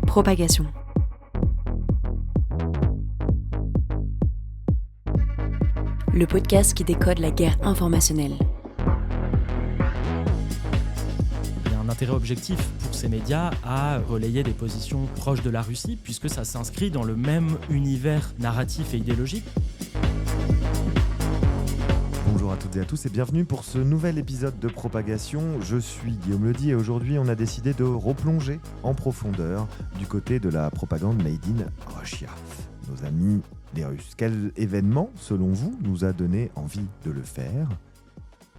Propagation. Le podcast qui décode la guerre informationnelle. Il y a un intérêt objectif pour ces médias à relayer des positions proches de la Russie, puisque ça s'inscrit dans le même univers narratif et idéologique. Bonjour à toutes et à tous et bienvenue pour ce nouvel épisode de Propagation. Je suis Guillaume Ledy et aujourd'hui on a décidé de replonger en profondeur du côté de la propagande made in Russia. Nos amis les Russes. Quel événement, selon vous, nous a donné envie de le faire ?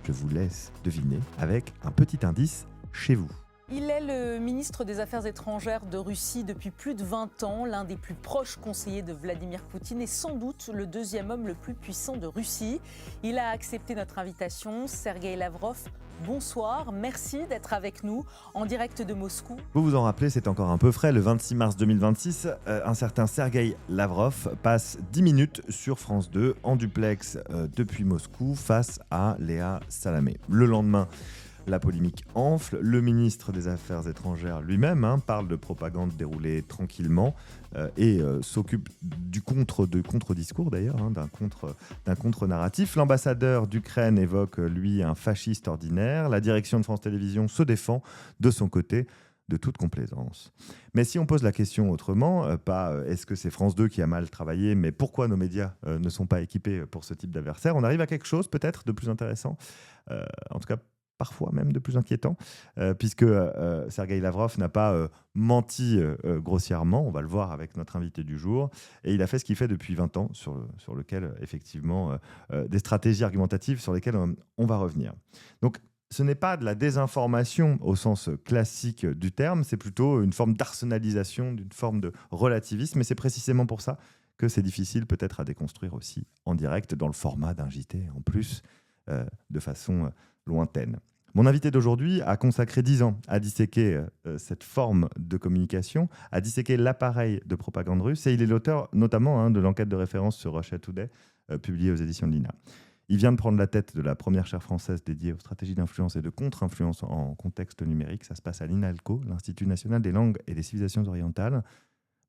Je vous laisse deviner avec un petit indice chez vous. Il est le ministre des Affaires étrangères de Russie depuis plus de 20 ans, l'un des plus proches conseillers de Vladimir Poutine et sans doute le deuxième homme le plus puissant de Russie. Il a accepté notre invitation. Sergueï Lavrov, bonsoir, merci d'être avec nous en direct de Moscou. Vous vous en rappelez, c'est encore un peu frais, le 26 mars 2026, un certain Sergueï Lavrov passe 10 minutes sur France 2 en duplex depuis Moscou face à Léa Salamé. Le lendemain, la polémique enfle, le ministre des Affaires étrangères lui-même parle de propagande déroulée tranquillement et s'occupe du contre-discours d'ailleurs, d'un contre-narratif. L'ambassadeur d'Ukraine évoque lui un fasciste ordinaire. La direction de France Télévisions se défend de son côté de toute complaisance. Mais si on pose la question autrement, pas est-ce que c'est France 2 qui a mal travaillé, mais pourquoi nos médias ne sont pas équipés pour ce type d'adversaire, on arrive à quelque chose peut-être de plus intéressant, en tout cas parfois même de plus inquiétant, puisque Sergueï Lavrov n'a pas menti grossièrement, on va le voir avec notre invité du jour, et il a fait ce qu'il fait depuis 20 ans, sur lequel, effectivement, des stratégies argumentatives sur lesquelles on va revenir. Donc, ce n'est pas de la désinformation au sens classique du terme, c'est plutôt une forme d'arsenalisation, d'une forme de relativisme, et c'est précisément pour ça que c'est difficile peut-être à déconstruire aussi en direct, dans le format d'un JT en plus, de façon lointaine. Mon invité d'aujourd'hui a consacré 10 ans à disséquer cette forme de communication, à disséquer l'appareil de propagande russe, et il est l'auteur notamment de l'enquête de référence sur Russia Today, publiée aux éditions de l'INA. Il vient de prendre la tête de la première chaire française dédiée aux stratégies d'influence et de contre-influence en contexte numérique. Ça se passe à l'INALCO, l'Institut national des langues et des civilisations orientales.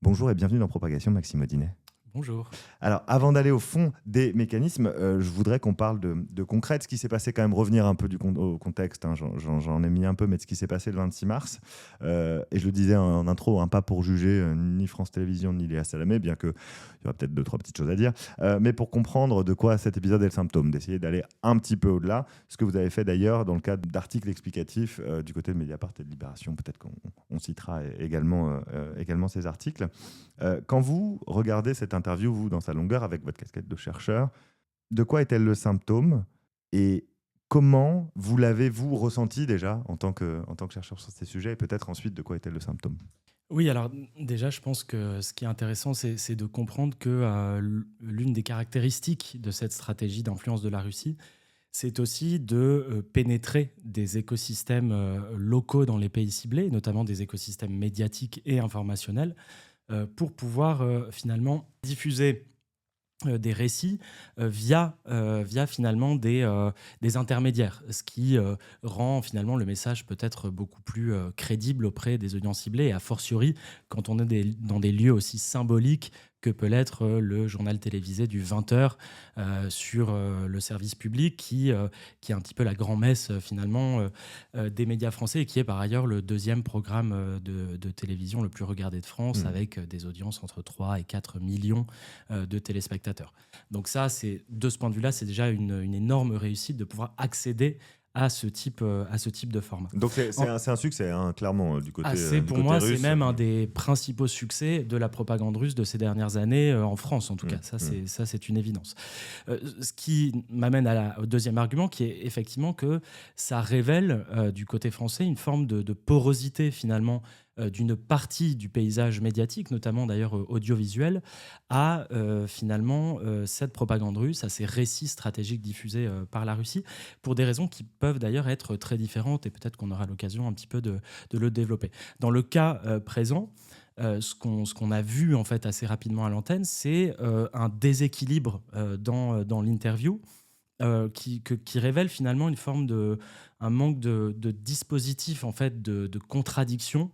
Bonjour et bienvenue dans Propagation, Maxime Audinet. Bonjour. Alors, avant d'aller au fond des mécanismes, je voudrais qu'on parle de concret, de ce qui s'est passé quand même, revenir un peu au contexte. J'en ai mis un peu, mais de ce qui s'est passé le 26 mars. Et je le disais en intro, pas pour juger ni France Télévisions ni Léa Salamé, bien qu'il y aura peut-être 2-3 petites choses à dire, mais pour comprendre de quoi cet épisode est le symptôme, d'essayer d'aller un petit peu au-delà. Ce que vous avez fait d'ailleurs dans le cadre d'articles explicatifs du côté de Mediapart et de Libération. Peut-être qu'on citera également ces articles. Quand vous regardez cette interview, vous, dans sa longueur, avec votre casquette de chercheur, de quoi est-elle le symptôme et comment vous l'avez-vous ressenti déjà en tant que chercheur sur ces sujets, et peut-être ensuite de quoi est-elle le symptôme ? Oui, alors déjà, je pense que ce qui est intéressant, c'est de comprendre que l'une des caractéristiques de cette stratégie d'influence de la Russie, c'est aussi de pénétrer des écosystèmes locaux dans les pays ciblés, notamment des écosystèmes médiatiques et informationnels, pour pouvoir finalement diffuser des récits via finalement des intermédiaires, ce qui rend finalement le message peut-être beaucoup plus crédible auprès des audiences ciblées, et a fortiori quand on est dans des lieux aussi symboliques que peut l'être le journal télévisé du 20h sur le service public, qui est un petit peu la grand-messe finalement des médias français, et qui est par ailleurs le deuxième programme de télévision le plus regardé de France, avec des audiences entre 3 et 4 millions de téléspectateurs. Donc ça, de ce point de vue-là, c'est déjà une énorme réussite de pouvoir accéder à ce type de format. Donc c'est un succès, clairement, du côté russe. Pour moi, c'est même un des principaux succès de la propagande russe de ces dernières années, en France en tout cas. Ça, c'est une évidence. Ce qui m'amène au deuxième argument, qui est effectivement que ça révèle du côté français une forme de porosité finalement d'une partie du paysage médiatique, notamment d'ailleurs audiovisuel, à finalement cette propagande russe, à ces récits stratégiques diffusés par la Russie, pour des raisons qui peuvent d'ailleurs être très différentes, et peut-être qu'on aura l'occasion un petit peu de le développer. Dans le cas présent, ce qu'on a vu en fait assez rapidement à l'antenne, c'est un déséquilibre dans l'interview, qui révèle finalement un manque de dispositif en fait de contradiction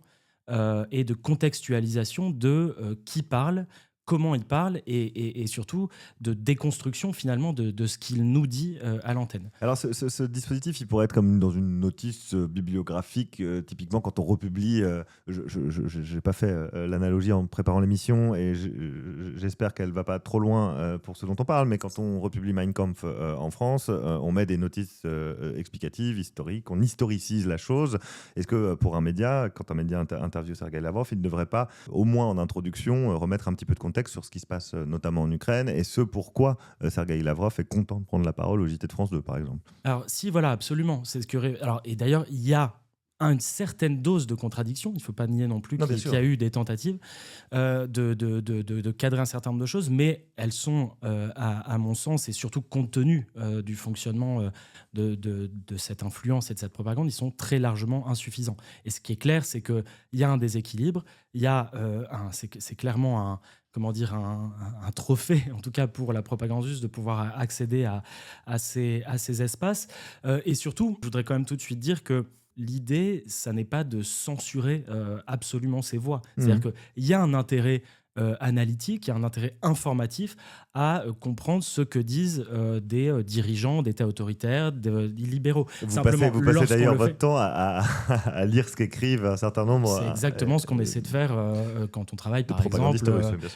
et de contextualisation de qui parle, comment il parle et surtout de déconstruction finalement de ce qu'il nous dit à l'antenne. Alors ce dispositif, il pourrait être comme dans une notice bibliographique, typiquement quand on republie, je n'ai pas fait l'analogie en préparant l'émission et j'espère qu'elle ne va pas trop loin pour ce dont on parle, mais quand on republie Mein Kampf en France, on met des notices explicatives, historiques, on historicise la chose. Est-ce que pour un média, quand un média interviewe Sergueï Lavrov, il ne devrait pas, au moins en introduction, remettre un petit peu de contexte sur ce qui se passe notamment en Ukraine et ce pourquoi Sergueï Lavrov est content de prendre la parole au JT de France 2 par exemple? Alors si, voilà, absolument. C'est ce que... Alors, et d'ailleurs, il y a une certaine dose de contradiction. Il ne faut pas nier non plus qu'il y a eu des tentatives de cadrer un certain nombre de choses, mais elles sont, à mon sens, et surtout compte tenu du fonctionnement de cette influence et de cette propagande, ils sont très largement insuffisants. Et ce qui est clair, c'est qu'il y a un déséquilibre, il y a c'est clairement un trophée, en tout cas pour la propagande russe, de pouvoir accéder à ces espaces. Et surtout, je voudrais quand même tout de suite dire que l'idée, ça n'est pas de censurer absolument ces voix. C'est-à-dire qu'il y a un intérêt analytique, il y a un intérêt informatif à comprendre ce que disent des dirigeants d'États autoritaires, des libéraux. Vous passez d'ailleurs votre temps à lire ce qu'écrivent un certain nombre. C'est exactement ce qu'on essaie de faire quand on travaille, par exemple,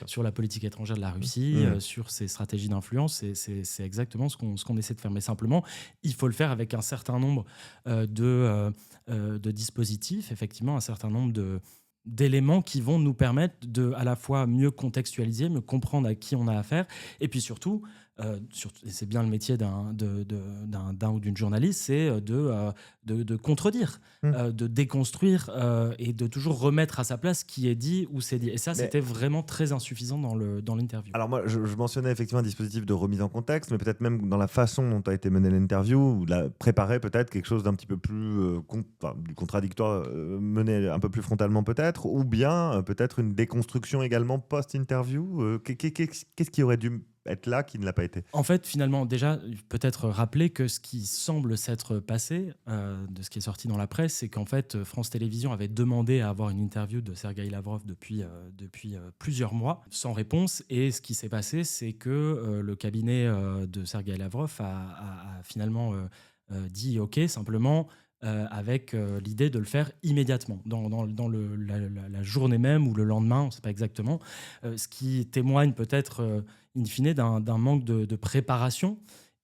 sur la politique étrangère de la Russie, sur ses stratégies d'influence. C'est exactement ce qu'on essaie de faire. Mais simplement, il faut le faire avec un certain nombre de dispositifs, effectivement, un certain nombre d'éléments qui vont nous permettre de à la fois mieux contextualiser, mieux comprendre à qui on a affaire, et puis surtout et c'est bien le métier d'un ou d'une journaliste, c'est de contredire, de déconstruire et de toujours remettre à sa place ce qui est dit ou c'est dit. Et ça, c'était vraiment très insuffisant dans l'interview. Alors moi, je mentionnais effectivement un dispositif de remise en contexte, mais peut-être même dans la façon dont a été menée l'interview, ou préparer peut-être quelque chose d'un petit peu plus du contradictoire, mené un peu plus frontalement peut-être, ou bien peut-être une déconstruction également post-interview. Qu'est-ce qui aurait dû être là qui ne l'a pas été? En fait, finalement, déjà, peut-être rappeler que ce qui semble s'être passé, de ce qui est sorti dans la presse, c'est qu'en fait, France Télévisions avait demandé à avoir une interview de Sergueï Lavrov depuis plusieurs mois, sans réponse. Et ce qui s'est passé, c'est que le cabinet de Sergueï Lavrov a finalement dit OK, simplement, avec l'idée de le faire immédiatement, dans la journée même ou le lendemain, on ne sait pas exactement, ce qui témoigne peut-être in fine d'un manque de préparation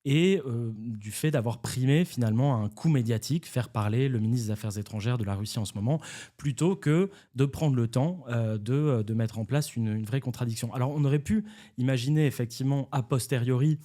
et du fait d'avoir primé finalement un coup médiatique, faire parler le ministre des Affaires étrangères de la Russie en ce moment, plutôt que de prendre le temps de mettre en place une vraie contradiction. Alors on aurait pu imaginer effectivement a posteriori,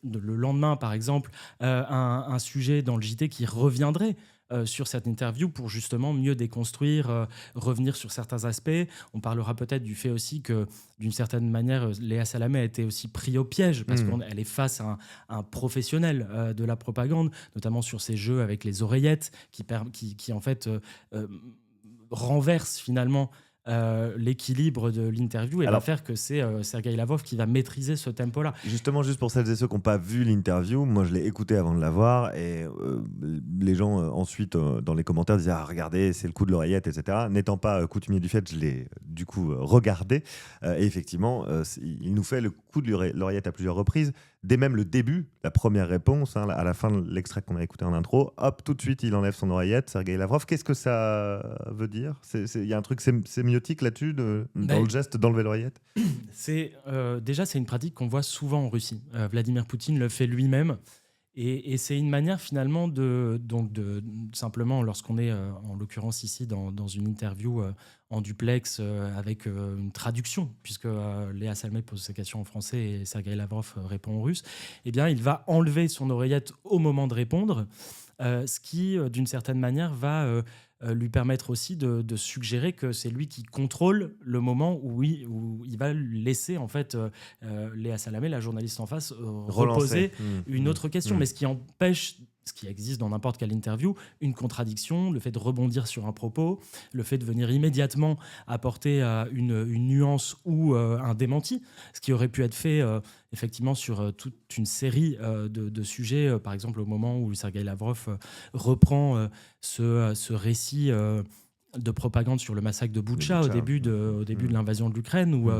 le lendemain, par exemple, un sujet dans le JT qui reviendrait sur cette interview pour justement mieux déconstruire, revenir sur certains aspects. On parlera peut-être du fait aussi que, d'une certaine manière, Léa Salamé a été aussi pris au piège parce qu'elle est face à un professionnel de la propagande, notamment sur ces jeux avec les oreillettes qui en fait, renversent finalement l'équilibre de l'interview et va faire que c'est Sergueï Lavrov qui va maîtriser ce tempo-là. Justement, juste pour celles et ceux qui n'ont pas vu l'interview, moi je l'ai écouté avant de la voir et les gens ensuite dans les commentaires disaient regardez, c'est le coup de l'oreillette, etc. N'étant pas coutumier du fait, je l'ai du coup regardé et effectivement, il nous fait le coup de l'oreillette à plusieurs reprises. Dès même le début, la première réponse, à la fin de l'extrait qu'on a écouté en intro, hop, tout de suite, il enlève son oreillette, Sergueï Lavrov. Qu'est-ce que ça veut dire? Il y a un truc sémiotique là-dessus, dans le geste d'enlever l'oreillette? Déjà, c'est une pratique qu'on voit souvent en Russie. Vladimir Poutine le fait lui-même. Et c'est une manière finalement de simplement, lorsqu'on est en l'occurrence ici dans une interview en duplex avec une traduction, puisque Léa Salamé pose ses questions en français et Sergueï Lavrov répond en russe, eh bien il va enlever son oreillette au moment de répondre, ce qui d'une certaine manière va lui permettre aussi de suggérer que c'est lui qui contrôle le moment où il va laisser en fait Léa Salamé, la journaliste en face, reposer une autre question. Mais ce qui empêche, ce qui existe dans n'importe quelle interview, une contradiction, le fait de rebondir sur un propos, le fait de venir immédiatement apporter une nuance ou un démenti, ce qui aurait pu être fait effectivement sur toute une série de sujets, par exemple au moment où Sergueï Lavrov reprend ce récit de propagande sur le massacre de Boutcha au début de l'invasion de l'Ukraine, où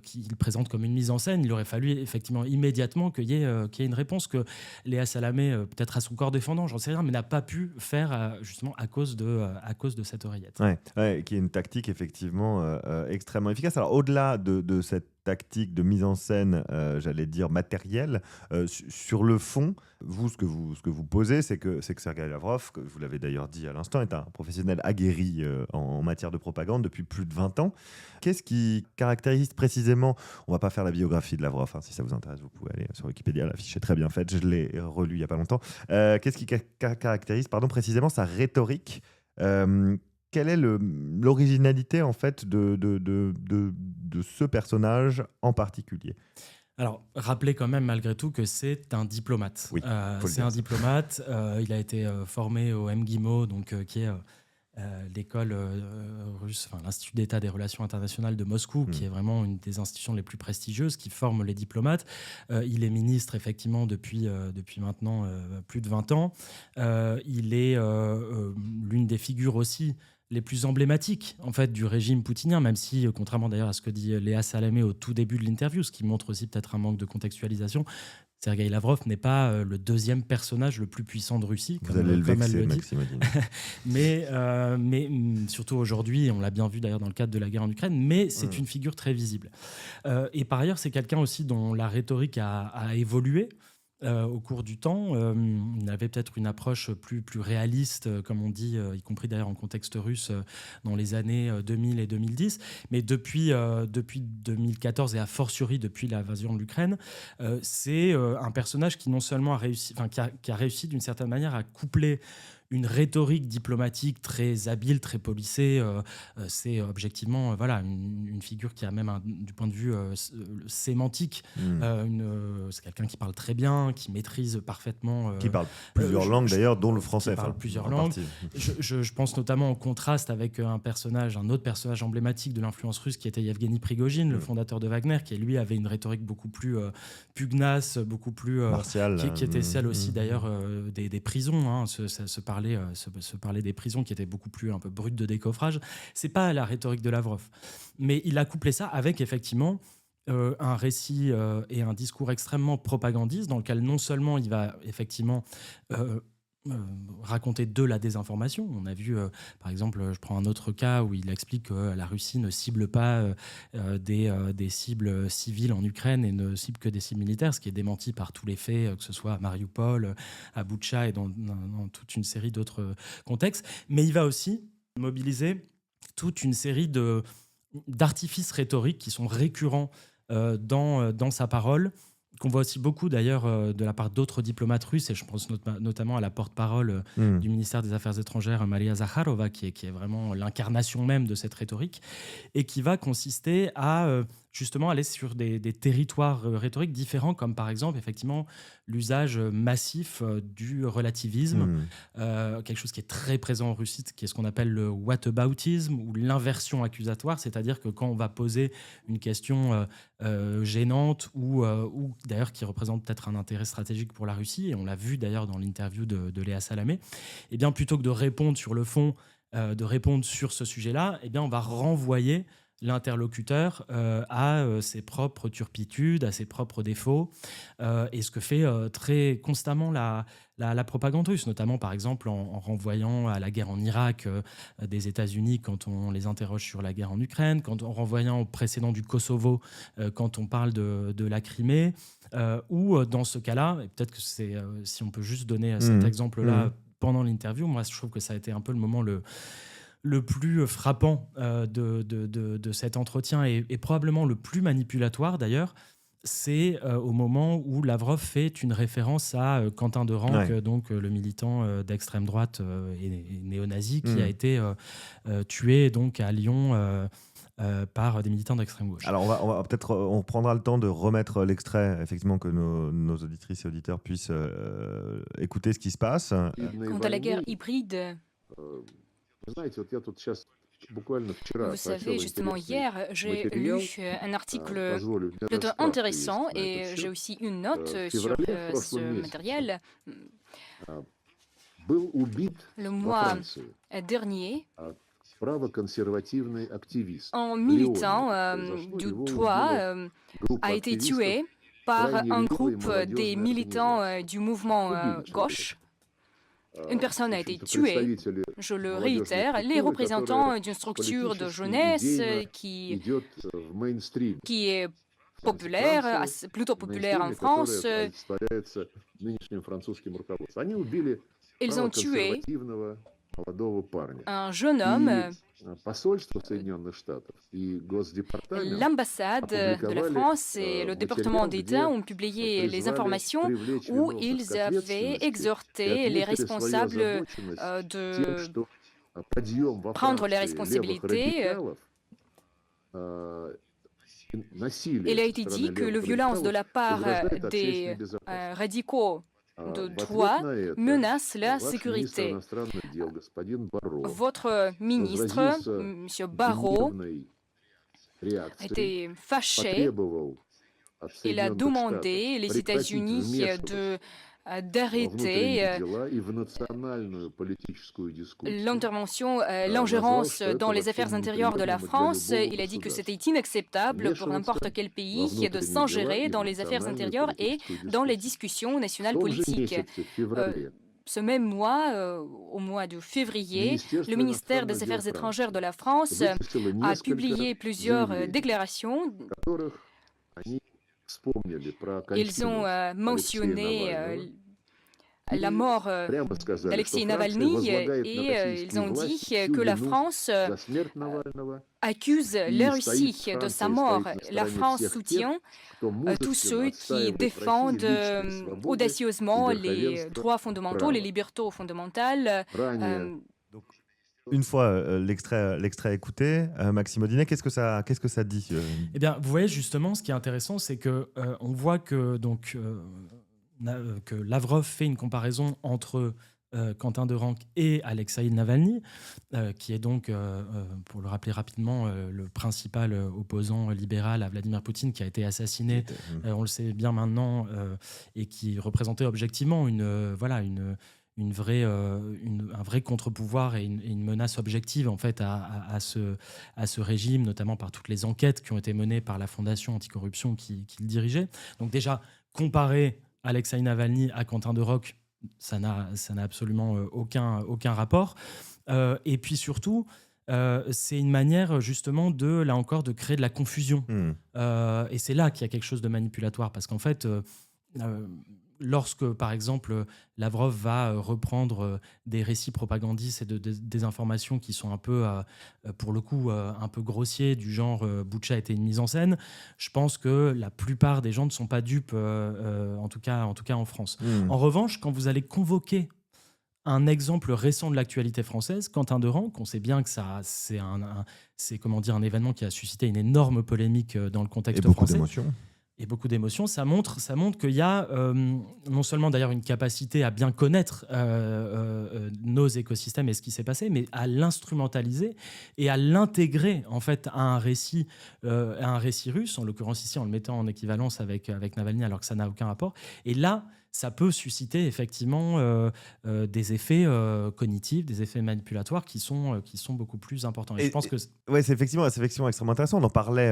qu'il présente comme une mise en scène. Il aurait fallu effectivement immédiatement qu'il y ait une réponse que Léa Salamé, peut-être à son corps défendant, j'en sais rien, mais n'a pas pu faire justement à cause de cette oreillette. Ouais, qui est une tactique effectivement extrêmement efficace. Alors au-delà de cette tactique de mise en scène, j'allais dire matérielle, sur le fond, ce que vous posez, c'est que Sergueï Lavrov, que vous l'avez d'ailleurs dit à l'instant, est un professionnel aguerri en matière de propagande depuis plus de 20 ans. Qu'est-ce qui caractérise précisément, on ne va pas faire la biographie de Lavrov, si ça vous intéresse, vous pouvez aller sur Wikipédia, la fiche est très bien faite, je l'ai relu il n'y a pas longtemps. Qu'est-ce qui caractérise précisément sa rhétorique quelle est l'originalité en fait de ce personnage en particulier? Alors, rappelez quand même malgré tout que c'est un diplomate. Oui, c'est un diplomate. Il a été formé au MGIMO, donc qui est l'école russe, enfin l'Institut d'État des relations internationales de Moscou, qui est vraiment une des institutions les plus prestigieuses, qui forme les diplomates. Il est ministre effectivement depuis maintenant plus de 20 ans. Il est l'une des figures aussi les plus emblématiques en fait du régime poutinien, même si, contrairement d'ailleurs à ce que dit Léa Salamé au tout début de l'interview, ce qui montre aussi peut-être un manque de contextualisation, Sergueï Lavrov n'est pas le deuxième personnage le plus puissant de Russie, Vous allez le vexer, Maxime. mais surtout aujourd'hui, on l'a bien vu d'ailleurs dans le cadre de la guerre en Ukraine, mais c'est une figure très visible. Et par ailleurs, c'est quelqu'un aussi dont la rhétorique a évolué. Au cours du temps, il avait peut-être une approche plus réaliste, comme on dit, y compris d'ailleurs en contexte russe, dans les années 2000 et 2010. Mais depuis 2014 et a fortiori depuis l'invasion de l'Ukraine, c'est un personnage qui non seulement a réussi, qui a réussi d'une certaine manière à coupler une rhétorique diplomatique très habile, très policée. C'est objectivement une figure qui a même, du point de vue sémantique, c'est quelqu'un qui parle très bien, qui maîtrise parfaitement... qui parle plusieurs langues d'ailleurs, dont le français. Qui parle plusieurs langues. Je pense notamment en contraste avec un autre personnage emblématique de l'influence russe qui était Yevgeny Prigojine, le fondateur de Wagner, qui lui avait une rhétorique beaucoup plus pugnace, beaucoup plus... martiale. Qui était celle aussi d'ailleurs des prisons, se parler des prisons qui étaient beaucoup plus un peu brutes de décoffrage. C'est pas la rhétorique de Lavrov, mais il a couplé ça avec effectivement un récit et un discours extrêmement propagandiste dans lequel non seulement il va effectivement raconter de la désinformation. On a vu, par exemple, je prends un autre cas où il explique que la Russie ne cible pas des cibles civiles en Ukraine et ne cible que des cibles militaires, ce qui est démenti par tous les faits, que ce soit à Mariupol, à Boutcha et dans toute une série d'autres contextes. Mais il va aussi mobiliser toute une série d'artifices rhétoriques qui sont récurrents dans sa parole, qu'on voit aussi beaucoup d'ailleurs de la part d'autres diplomates russes, et je pense notamment à la porte-parole du ministère des Affaires étrangères, Maria Zakharova, qui est vraiment l'incarnation même de cette rhétorique, et qui va consister à justement aller sur des territoires rhétoriques différents, comme par exemple effectivement l'usage massif du relativisme, quelque chose qui est très présent en Russie, qui est ce qu'on appelle le whataboutisme ou l'inversion accusatoire, c'est-à-dire que quand on va poser une question gênante ou d'ailleurs qui représente peut-être un intérêt stratégique pour la Russie, et on l'a vu d'ailleurs dans l'interview de Léa Salamé, et bien plutôt que de répondre sur le fond, de répondre sur ce sujet-là, et bien on va renvoyer l'interlocuteur à ses propres turpitudes, à ses propres défauts, et ce que fait très constamment la propagande russe, notamment par exemple en renvoyant à la guerre en Irak des États-Unis quand on les interroge sur la guerre en Ukraine, en renvoyant au précédent du Kosovo quand on parle de la Crimée, ou dans ce cas-là, et peut-être que c'est si on peut juste donner cet exemple-là pendant l'interview, moi je trouve que ça a été un peu le moment le plus frappant de cet entretien et probablement le plus manipulatoire d'ailleurs, c'est au moment où Lavrov fait une référence à Quentin de Ranc, donc le militant d'extrême droite et néo-nazi qui a été tué donc à Lyon par des militants d'extrême gauche. Alors on va peut-être, on prendra le temps de remettre l'extrait, effectivement, que nos auditrices et auditeurs puissent écouter ce qui se passe. Quant à la guerre hybride, vous savez, justement, hier, j'ai lu un article plutôt intéressant et j'ai aussi une note sur ce matériel. Le mois dernier, Un militant du droit a été tué par un groupe des militants du mouvement gauche. Une personne a été tuée, je le réitère, les représentants d'une structure de jeunesse qui est populaire, plutôt populaire en France. Ils ont tué un jeune homme. L'ambassade de la France et le département d'État ont publié les informations où ils avaient exhorté les responsables de prendre les responsabilités. Il a été dit que la violence de la part des radicaux de droit menace la sécurité. Votre ministre, M. Barrot, était fâché. Il a demandé les États-Unis d'arrêter l'ingérence dans les affaires intérieures de la France. Il a dit que c'était inacceptable pour n'importe quel pays de s'ingérer dans les affaires intérieures et dans les discussions nationales politiques. Ce même mois, au mois de février, le ministère des Affaires étrangères de la France a publié plusieurs déclarations. Ils ont mentionné la mort d'Alexei Navalny et ils ont dit que la France accuse la Russie de sa mort. La France soutient tous ceux qui défendent audacieusement les droits fondamentaux, les libertés fondamentales. Une fois l'extrait écouté, Maxime Audinet, qu'est-ce que ça dit Eh bien, vous voyez justement, ce qui est intéressant, c'est que on voit que que Lavrov fait une comparaison entre Quentin Derenc et Alexeï Navalny, qui est donc, pour le rappeler rapidement, le principal opposant libéral à Vladimir Poutine, qui a été assassiné, on le sait bien maintenant, et qui représentait objectivement un vrai contre-pouvoir et une menace objective en fait à ce régime, notamment par toutes les enquêtes qui ont été menées par la Fondation anticorruption qui le dirigeait. Donc déjà, comparer Alexeï Navalny à Quentin Derenc, ça n'a absolument aucun rapport. Et puis surtout, c'est une manière justement là encore, de créer de la confusion. Et c'est là qu'il y a quelque chose de manipulatoire, parce qu'en fait, lorsque, par exemple, Lavrov va reprendre des récits propagandistes et des informations qui sont un peu, pour le coup, un peu grossiers, du genre Boutcha était une mise en scène, je pense que la plupart des gens ne sont pas dupes, en tout cas en France. En revanche, quand vous allez convoquer un exemple récent de l'actualité française, Quentin Derenc, on sait bien que c'est un événement qui a suscité une énorme polémique dans le contexte français. Et beaucoup d'émotions, ça montre qu'il y a non seulement d'ailleurs une capacité à bien connaître nos écosystèmes et ce qui s'est passé, mais à l'instrumentaliser et à l'intégrer en fait à un récit russe, en l'occurrence ici en le mettant en équivalence avec Navalny alors que ça n'a aucun rapport. Et là, ça peut susciter effectivement des effets cognitifs, des effets manipulatoires qui sont beaucoup plus importants. Et je pense que c'est effectivement extrêmement intéressant. On a parlé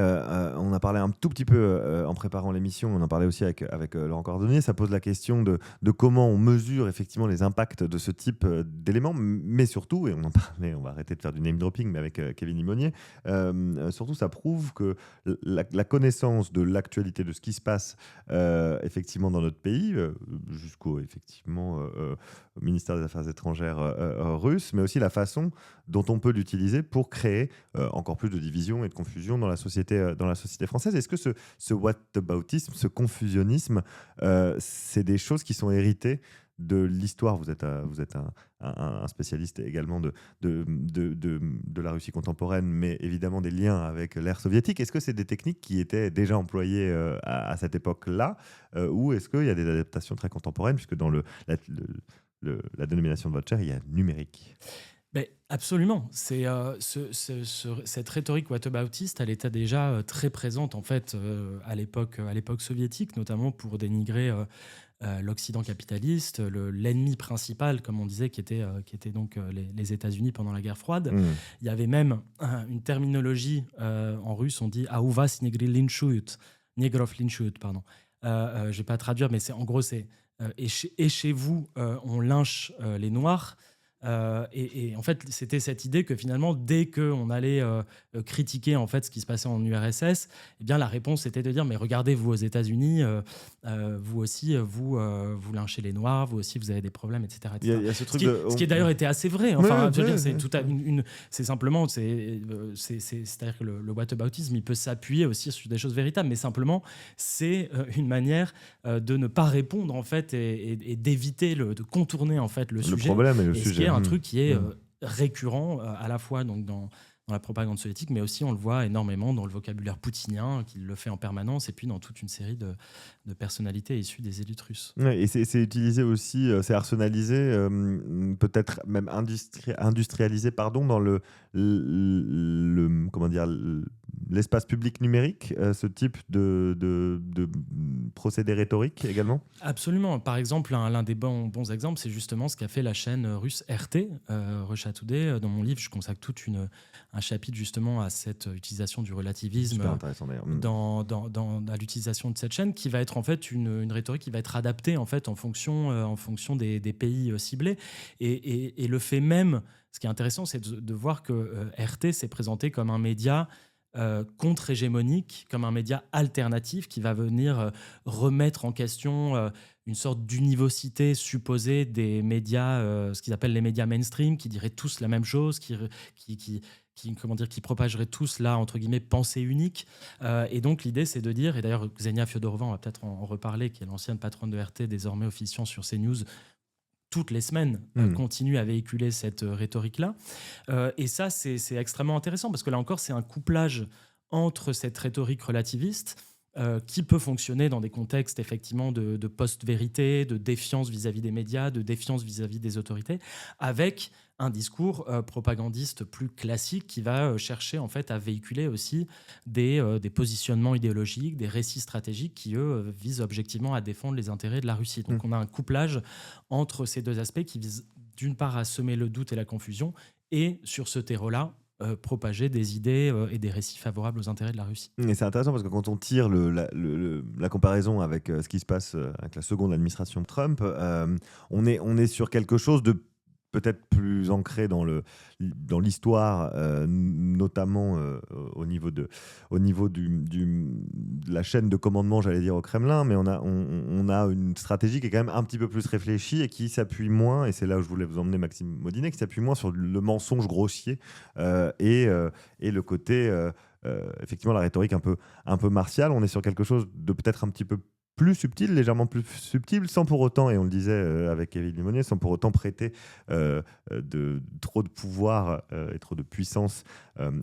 un tout petit peu en préparant l'émission. On en parlait aussi avec Laurent Cordonnier. Ça pose la question de comment on mesure effectivement les impacts de ce type d'éléments, mais surtout, et on en parlait, on va arrêter de faire du name dropping, mais avec Kevin Limonier, surtout ça prouve que la connaissance de l'actualité de ce qui se passe effectivement dans notre pays, jusqu'au effectivement ministère des Affaires étrangères russe, mais aussi la façon dont on peut l'utiliser pour créer encore plus de division et de confusion dans la société française. Est-ce que ce whataboutisme, ce confusionnisme, c'est des choses qui sont héritées de l'histoire? Vous êtes un spécialiste également de la Russie contemporaine, mais évidemment des liens avec l'ère soviétique. Est-ce que c'est des techniques qui étaient déjà employées à cette époque-là, ou est-ce qu'il y a des adaptations très contemporaines, puisque dans la dénomination de votre chaire, il y a numérique? Absolument. Cette rhétorique whataboutiste, elle était déjà très présente en fait à l'époque soviétique, notamment pour dénigrer l'Occident capitaliste, l'ennemi principal, comme on disait, qui était donc les États-Unis pendant la guerre froide. Il y avait même une terminologie en russe, on dit « Auvas Negrov linchut », pardon. Je ne vais pas traduire, mais en gros, c'est et chez vous, on lynche les Noirs ». Et en fait, c'était cette idée que finalement, dès qu'on allait critiquer en fait ce qui se passait en URSS, eh bien la réponse était de dire mais regardez, vous aux États-Unis, vous aussi vous lynchez les Noirs, vous aussi vous avez des problèmes, etc. etc. Il y a ce truc ce qui d'ailleurs était assez vrai. Enfin, je veux dire, c'est simplement, c'est-à-dire que le whataboutisme, il peut s'appuyer aussi sur des choses véritables, mais simplement c'est une manière de ne pas répondre en fait et d'éviter de contourner en fait le sujet. Problème et le et sujet. Ce qui est un truc qui est récurrent à la fois donc dans la propagande soviétique, mais aussi on le voit énormément dans le vocabulaire poutinien, qui le fait en permanence, et puis dans toute une série de personnalités issues des élites russes. Ouais, et c'est utilisé aussi, c'est arsenalisé, peut-être même industrialisé, dans comment dire, l'espace public numérique, ce type de procédé rhétorique également. Absolument. Par exemple, l'un des bons exemples, c'est justement ce qu'a fait la chaîne russe RT, Russia Today. Dans mon livre, je consacre un chapitre justement à cette utilisation du relativisme. Super intéressant d'ailleurs. À l'utilisation de cette chaîne, qui va être en fait une rhétorique qui va être adaptée en fait en fonction des pays ciblés. Et le fait même, ce qui est intéressant, c'est de voir que RT s'est présenté comme un média contre-hégémonique, comme un média alternatif qui va venir remettre en question une sorte d'univocité supposée des médias, ce qu'ils appellent les médias mainstream, qui diraient tous la même chose, qui propageraient tous là, entre guillemets, pensée unique. Et donc l'idée, c'est de dire, et d'ailleurs Ksenia Fiodorova, on va peut-être en reparler, qui est l'ancienne patronne de RT, désormais officiant sur CNews, toutes les semaines, continue à véhiculer cette rhétorique-là. Et ça, c'est extrêmement intéressant, parce que là encore, c'est un couplage entre cette rhétorique relativiste, qui peut fonctionner dans des contextes effectivement de post-vérité, de défiance vis-à-vis des médias, de défiance vis-à-vis des autorités, avec un discours propagandiste plus classique qui va chercher en fait à véhiculer aussi des positionnements idéologiques, des récits stratégiques qui, eux, visent objectivement à défendre les intérêts de la Russie. Donc on a un couplage entre ces deux aspects qui visent d'une part à semer le doute et la confusion, et sur ce terreau-là, propager des idées et des récits favorables aux intérêts de la Russie. Et c'est intéressant parce que quand on tire la comparaison avec ce qui se passe avec la seconde administration Trump, on est sur quelque chose de peut-être plus ancré dans l'histoire, notamment au niveau de la chaîne de commandement, j'allais dire, au Kremlin, mais on a une stratégie qui est quand même un petit peu plus réfléchie et qui s'appuie moins, et c'est là où je voulais vous emmener, Maxime Modinet, qui s'appuie moins sur le mensonge grossier et le côté, effectivement, la rhétorique un peu martiale. On est sur quelque chose de peut-être un petit peu plus subtil, légèrement plus subtil, sans pour autant, et on le disait avec Kevin Lemonnier, sans pour autant prêter trop de pouvoir et trop de puissance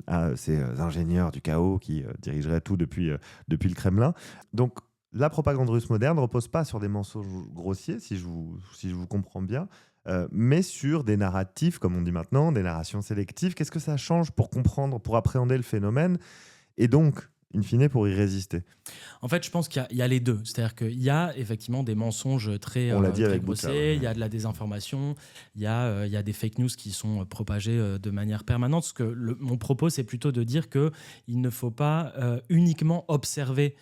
à ces ingénieurs du chaos qui dirigeraient tout depuis le Kremlin. Donc la propagande russe moderne ne repose pas sur des mensonges grossiers, si je vous comprends bien, mais sur des narratifs, comme on dit maintenant, des narrations sélectives. Qu'est-ce que ça change pour comprendre, pour appréhender le phénomène, et donc in fine, pour y résister? En fait, je pense qu'il y a les deux. C'est-à-dire qu'il y a effectivement des mensonges très grossiers, il y a de la désinformation, il y a des fake news qui sont propagées de manière permanente. Mon propos, c'est plutôt de dire qu'il ne faut pas uniquement observer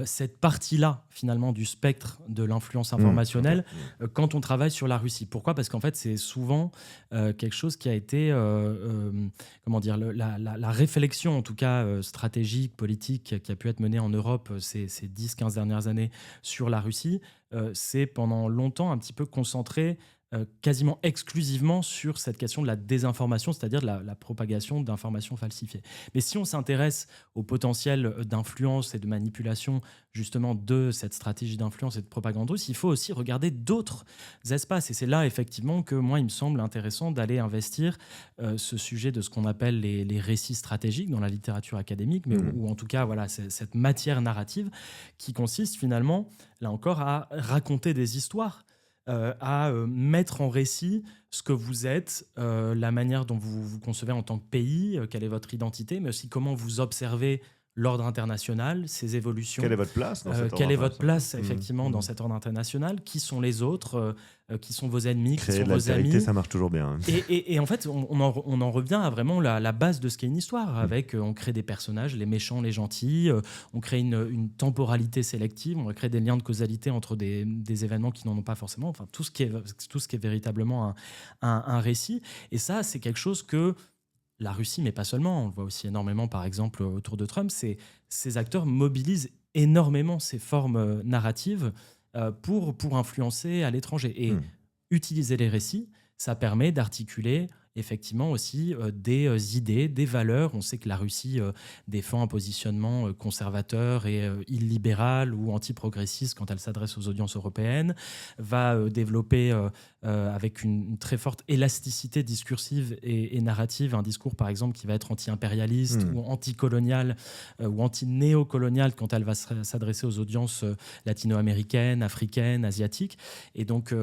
cette partie-là, finalement, du spectre de l'influence informationnelle quand on travaille sur la Russie. Pourquoi ? Parce qu'en fait, c'est souvent quelque chose qui a été, la réflexion, en tout cas stratégique, politique, qui a pu être menée en Europe ces 10-15 dernières années sur la Russie, c'est pendant longtemps un petit peu concentré quasiment exclusivement sur cette question de la désinformation, c'est-à-dire de la propagation d'informations falsifiées. Mais si on s'intéresse au potentiel d'influence et de manipulation justement de cette stratégie d'influence et de propagande russe, il faut aussi regarder d'autres espaces. Et c'est là effectivement que moi, il me semble intéressant d'aller investir ce sujet de ce qu'on appelle les récits stratégiques dans la littérature académique, mais ou en tout cas voilà, cette matière narrative qui consiste finalement, là encore, à raconter des histoires, à mettre en récit ce que vous êtes, la manière dont vous vous concevez en tant que pays, quelle est votre identité, mais aussi comment vous observez l'ordre international, ses évolutions. Quelle est votre place dans cet ordre Quelle est votre international place, effectivement, dans cet ordre international? Qui sont les autres? Qui sont vos ennemis? Qui Créer sont de vos amis? l'altérité, ça marche toujours bien. Et en fait, on en revient à vraiment la base de ce qu'est une histoire. Avec, on crée des personnages, les méchants, les gentils. On crée une temporalité sélective. On va créer des liens de causalité entre des événements qui n'en ont pas forcément. Enfin, tout ce qui est véritablement un récit. Et ça, c'est quelque chose que la Russie, mais pas seulement, on le voit aussi énormément, par exemple, autour de Trump, ces acteurs mobilisent énormément ces formes narratives pour influencer à l'étranger. Et utiliser les récits, ça permet d'articuler effectivement aussi des idées, des valeurs. On sait que la Russie défend un positionnement conservateur et illibéral ou anti-progressiste quand elle s'adresse aux audiences européennes, va développer avec une très forte élasticité discursive et narrative un discours, par exemple, qui va être anti-impérialiste ou anti-colonial ou anti-néocolonial quand elle va s'adresser aux audiences latino-américaines, africaines, asiatiques. Et donc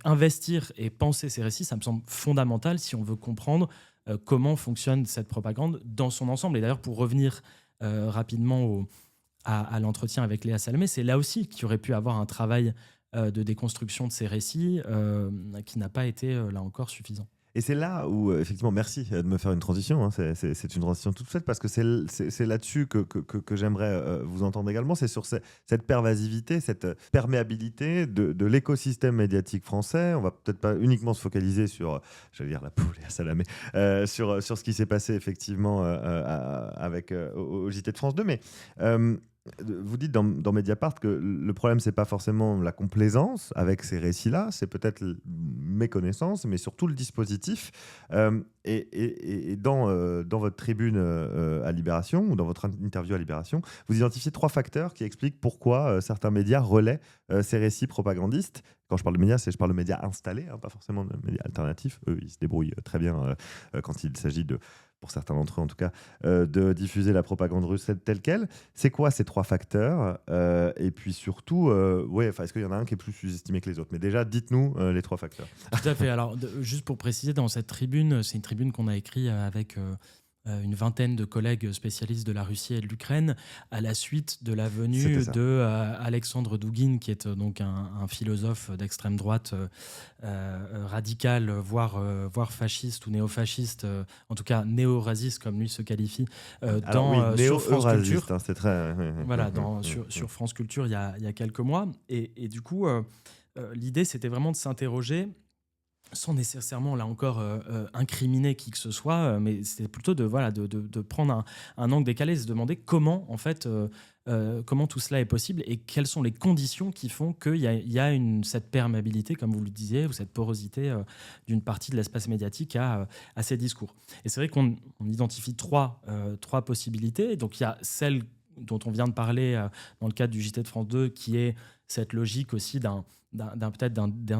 investir et penser ces récits, ça me semble fondamental si on veut comprendre comment fonctionne cette propagande dans son ensemble. Et d'ailleurs, pour revenir rapidement à l'entretien avec Léa Salamé, c'est là aussi qu'il y aurait pu avoir un travail de déconstruction de ces récits qui n'a pas été, là encore, suffisant. Et c'est là où, effectivement, merci de me faire une transition. Hein. C'est une transition toute faite parce que c'est là-dessus que j'aimerais vous entendre également. C'est sur cette pervasivité, cette perméabilité de l'écosystème médiatique français. On va peut-être pas uniquement se focaliser sur, j'allais dire la poule et à Salamé, sur ce qui s'est passé effectivement avec au JT de France 2, mais vous dites dans Mediapart que le problème, c'est pas forcément la complaisance avec ces récits-là, c'est peut-être méconnaissance, mais surtout le dispositif. Et dans votre tribune à Libération, ou dans votre interview à Libération, vous identifiez 3 facteurs qui expliquent pourquoi certains médias relaient ces récits propagandistes. Quand je parle de médias, je parle de médias installés, hein, pas forcément de médias alternatifs. Eux, ils se débrouillent très bien quand il s'agit pour certains d'entre eux en tout cas, de diffuser la propagande russe telle qu'elle. C'est quoi ces 3 facteurs et puis surtout, est-ce qu'il y en a un qui est plus sous-estimé que les autres? Mais déjà, dites-nous les 3 facteurs. Tout à fait. Alors, juste pour préciser, dans cette tribune, c'est une tribune qu'on a écrite avec une vingtaine de collègues spécialistes de la Russie et de l'Ukraine à la suite de la venue de Alexandre Douguine, qui est donc un philosophe d'extrême droite radical, voire fasciste ou néo-fasciste, en tout cas néo-raciste comme lui se qualifie, sur France Culture. Hein, c'est très... Voilà, sur France Culture il y a quelques mois. Et du coup, l'idée, c'était vraiment de s'interroger sans nécessairement, là encore, incriminer qui que ce soit, mais c'est plutôt de prendre un angle décalé, se demander comment, en fait, comment tout cela est possible et quelles sont les conditions qui font qu'il y a cette perméabilité, comme vous le disiez, ou cette porosité d'une partie de l'espace médiatique à ces discours. Et c'est vrai qu'on identifie trois possibilités. Donc, il y a celle dont on vient de parler dans le cadre du JT de France 2, qui est cette logique aussi d'un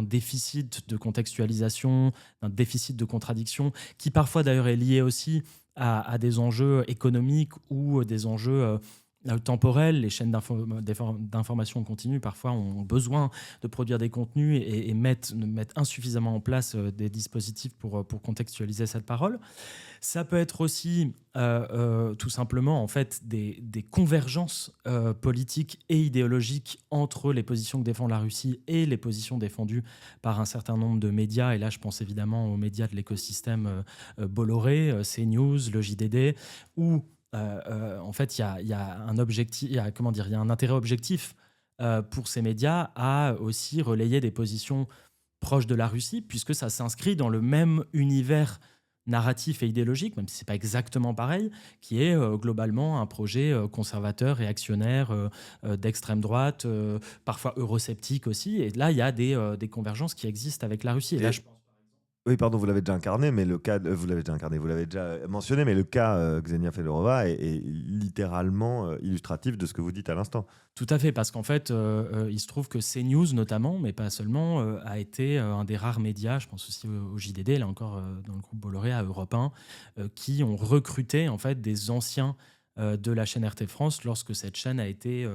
déficit de contextualisation, d'un déficit de contradiction, qui parfois d'ailleurs est lié aussi à des enjeux économiques ou des enjeux temporels. Les chaînes d'information continue parfois ont besoin de produire des contenus et mettent insuffisamment en place des dispositifs pour contextualiser cette parole. Ça peut être aussi tout simplement en fait des convergences politiques et idéologiques entre les positions que défend la Russie et les positions défendues par un certain nombre de médias. Et là, je pense évidemment aux médias de l'écosystème Bolloré, CNews, le JDD, où en fait, il y a un objectif, il y a un intérêt objectif pour ces médias à aussi relayer des positions proches de la Russie, puisque ça s'inscrit dans le même univers narratif et idéologique, même si c'est pas exactement pareil, qui est globalement un projet conservateur, réactionnaire, d'extrême droite, parfois eurosceptique aussi. Et là, il y a des convergences qui existent avec la Russie. Et là, je pense... Oui, pardon, vous l'avez déjà incarné, mais vous l'avez déjà mentionné, mais le cas Ksenia Fedorova est littéralement illustratif de ce que vous dites à l'instant. Tout à fait, parce qu'en fait, il se trouve que CNews notamment, mais pas seulement, a été un des rares médias, je pense aussi au JDD, là encore dans le groupe Bolloré, à Europe 1, qui ont recruté en fait des anciens de la chaîne RT France lorsque cette chaîne a été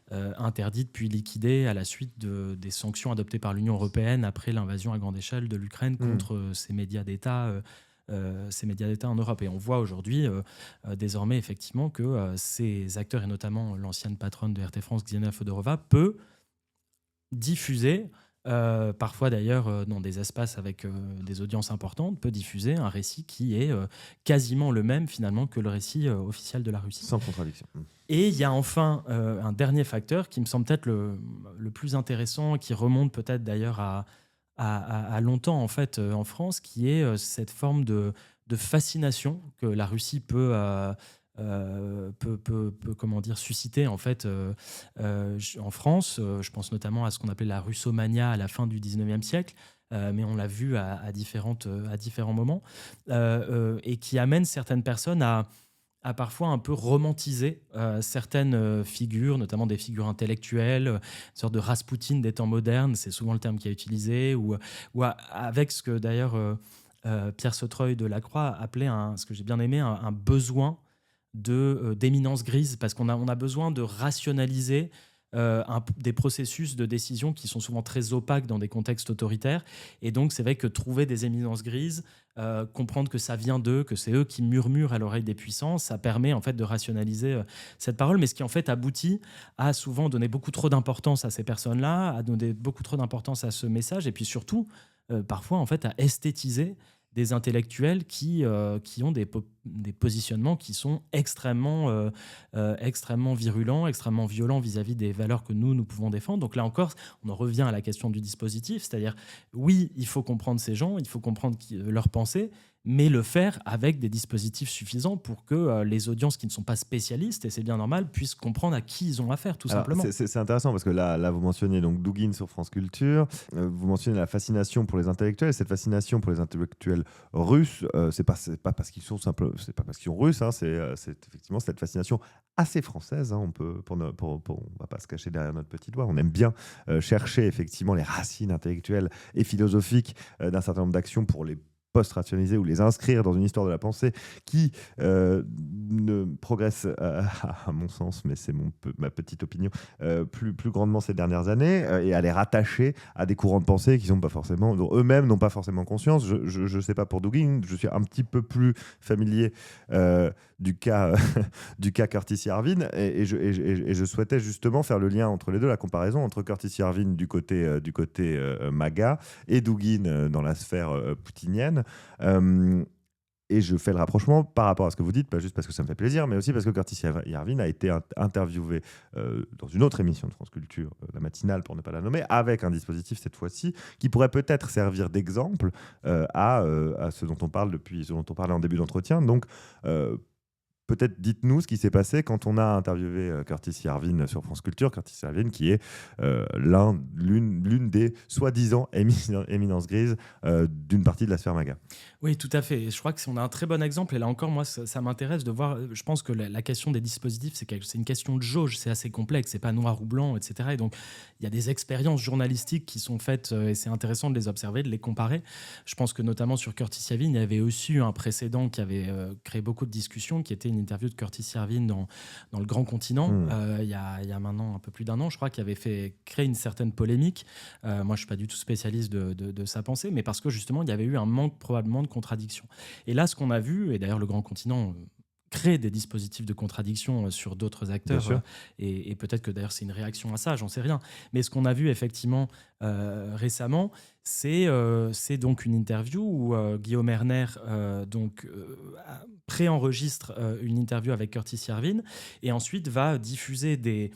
interdite puis liquidée à la suite des sanctions adoptées par l'Union européenne après l'invasion à grande échelle de l'Ukraine contre ces médias d'État ces médias d'État en Europe. Et on voit aujourd'hui, désormais, effectivement, que ces acteurs, et notamment l'ancienne patronne de RT France, Ksenia Fodorova, peut diffuser, parfois d'ailleurs dans des espaces avec des audiences importantes, peut diffuser un récit qui est quasiment le même finalement que le récit officiel de la Russie. Sans contradiction. Et il y a enfin un dernier facteur qui me semble peut-être le plus intéressant, qui remonte peut-être d'ailleurs à longtemps en fait en France, qui est cette forme de fascination que la Russie peut comment dire, susciter en fait en France. Je pense notamment à ce qu'on appelait la russomania à la fin du 19e siècle, mais on l'a vu à différents moments, et qui amène certaines personnes à parfois un peu romantiser certaines figures, notamment des figures intellectuelles, une sorte de Raspoutine des temps modernes, c'est souvent le terme qui est utilisé, ou avec ce que d'ailleurs Pierre Sautreuil de Lacroix appelait, ce que j'ai bien aimé, un besoin d'éminence grise, parce qu'on a besoin de rationaliser des processus de décision qui sont souvent très opaques dans des contextes autoritaires. Et donc, c'est vrai que trouver des éminences grises, comprendre que ça vient d'eux, que c'est eux qui murmurent à l'oreille des puissants, ça permet en fait de rationaliser cette parole. Mais ce qui en fait aboutit à souvent donner beaucoup trop d'importance à ces personnes-là, à donner beaucoup trop d'importance à ce message, et puis surtout, parfois, en fait, à esthétiser des intellectuels qui ont des positionnements qui sont extrêmement virulents, extrêmement violents vis-à-vis des valeurs que nous pouvons défendre. Donc là encore, on en revient à la question du dispositif, c'est-à-dire, oui, il faut comprendre ces gens, il faut comprendre leurs pensées, mais le faire avec des dispositifs suffisants pour que les audiences qui ne sont pas spécialistes, et c'est bien normal, puissent comprendre à qui ils ont affaire, tout simplement. C'est intéressant parce que là, vous mentionniez donc Douguine sur France Culture, vous mentionnez la fascination pour les intellectuels, et cette fascination pour les intellectuels russes, c'est pas parce qu'ils sont c'est pas parce qu'ils sont russes, hein, c'est effectivement cette fascination assez française, hein, on va pas se cacher derrière notre petit doigt, on aime bien chercher effectivement les racines intellectuelles et philosophiques d'un certain nombre d'actions pour les post-rationaliser ou les inscrire dans une histoire de la pensée qui ne progresse, à mon sens, mais c'est ma petite opinion, plus grandement ces dernières années, et à les rattacher à des courants de pensée qui sont pas forcément, dont eux-mêmes n'ont pas forcément conscience. Je sais pas pour Douguine, je suis un petit peu plus familier du cas Curtis Yarvin, et je souhaitais justement faire le lien entre les deux, la comparaison entre Curtis Yarvin du côté MAGA et Douguine dans la sphère poutinienne. Et je fais le rapprochement par rapport à ce que vous dites, pas juste parce que ça me fait plaisir, mais aussi parce que Curtis Yarvin a été interviewé dans une autre émission de France Culture, la matinale pour ne pas la nommer, avec un dispositif cette fois-ci qui pourrait peut-être servir d'exemple à ce dont on parle ce dont on parlait en début d'entretien. Donc, peut-être dites-nous ce qui s'est passé quand on a interviewé Curtis Yarvin sur France Culture. Curtis Yarvin qui est l'une des soi-disant éminences grises d'une partie de la sphère MAGA. Oui, tout à fait. Et je crois que on a un très bon exemple. Et là encore, moi, ça m'intéresse de voir. Je pense que la question des dispositifs, c'est une question de jauge. C'est assez complexe. C'est pas noir ou blanc, etc. Et donc, il y a des expériences journalistiques qui sont faites et c'est intéressant de les observer, de les comparer. Je pense que notamment sur Curtis Yarvin, il y avait aussi eu un précédent qui avait créé beaucoup de discussions, qui était une interview de Curtis Yarvin dans Le Grand Continent, il y a maintenant un peu plus d'un an, je crois, qui avait créé une certaine polémique. Moi, je ne suis pas du tout spécialiste de sa pensée, mais parce que justement, il y avait eu un manque probablement de contradiction. Et là, ce qu'on a vu, et d'ailleurs Le Grand Continent crée des dispositifs de contradiction sur d'autres acteurs, et peut-être que d'ailleurs c'est une réaction à ça, j'en sais rien. Mais ce qu'on a vu effectivement récemment, c'est donc une interview où Guillaume Erner préenregistre une interview avec Curtis Yarvin et ensuite va diffuser des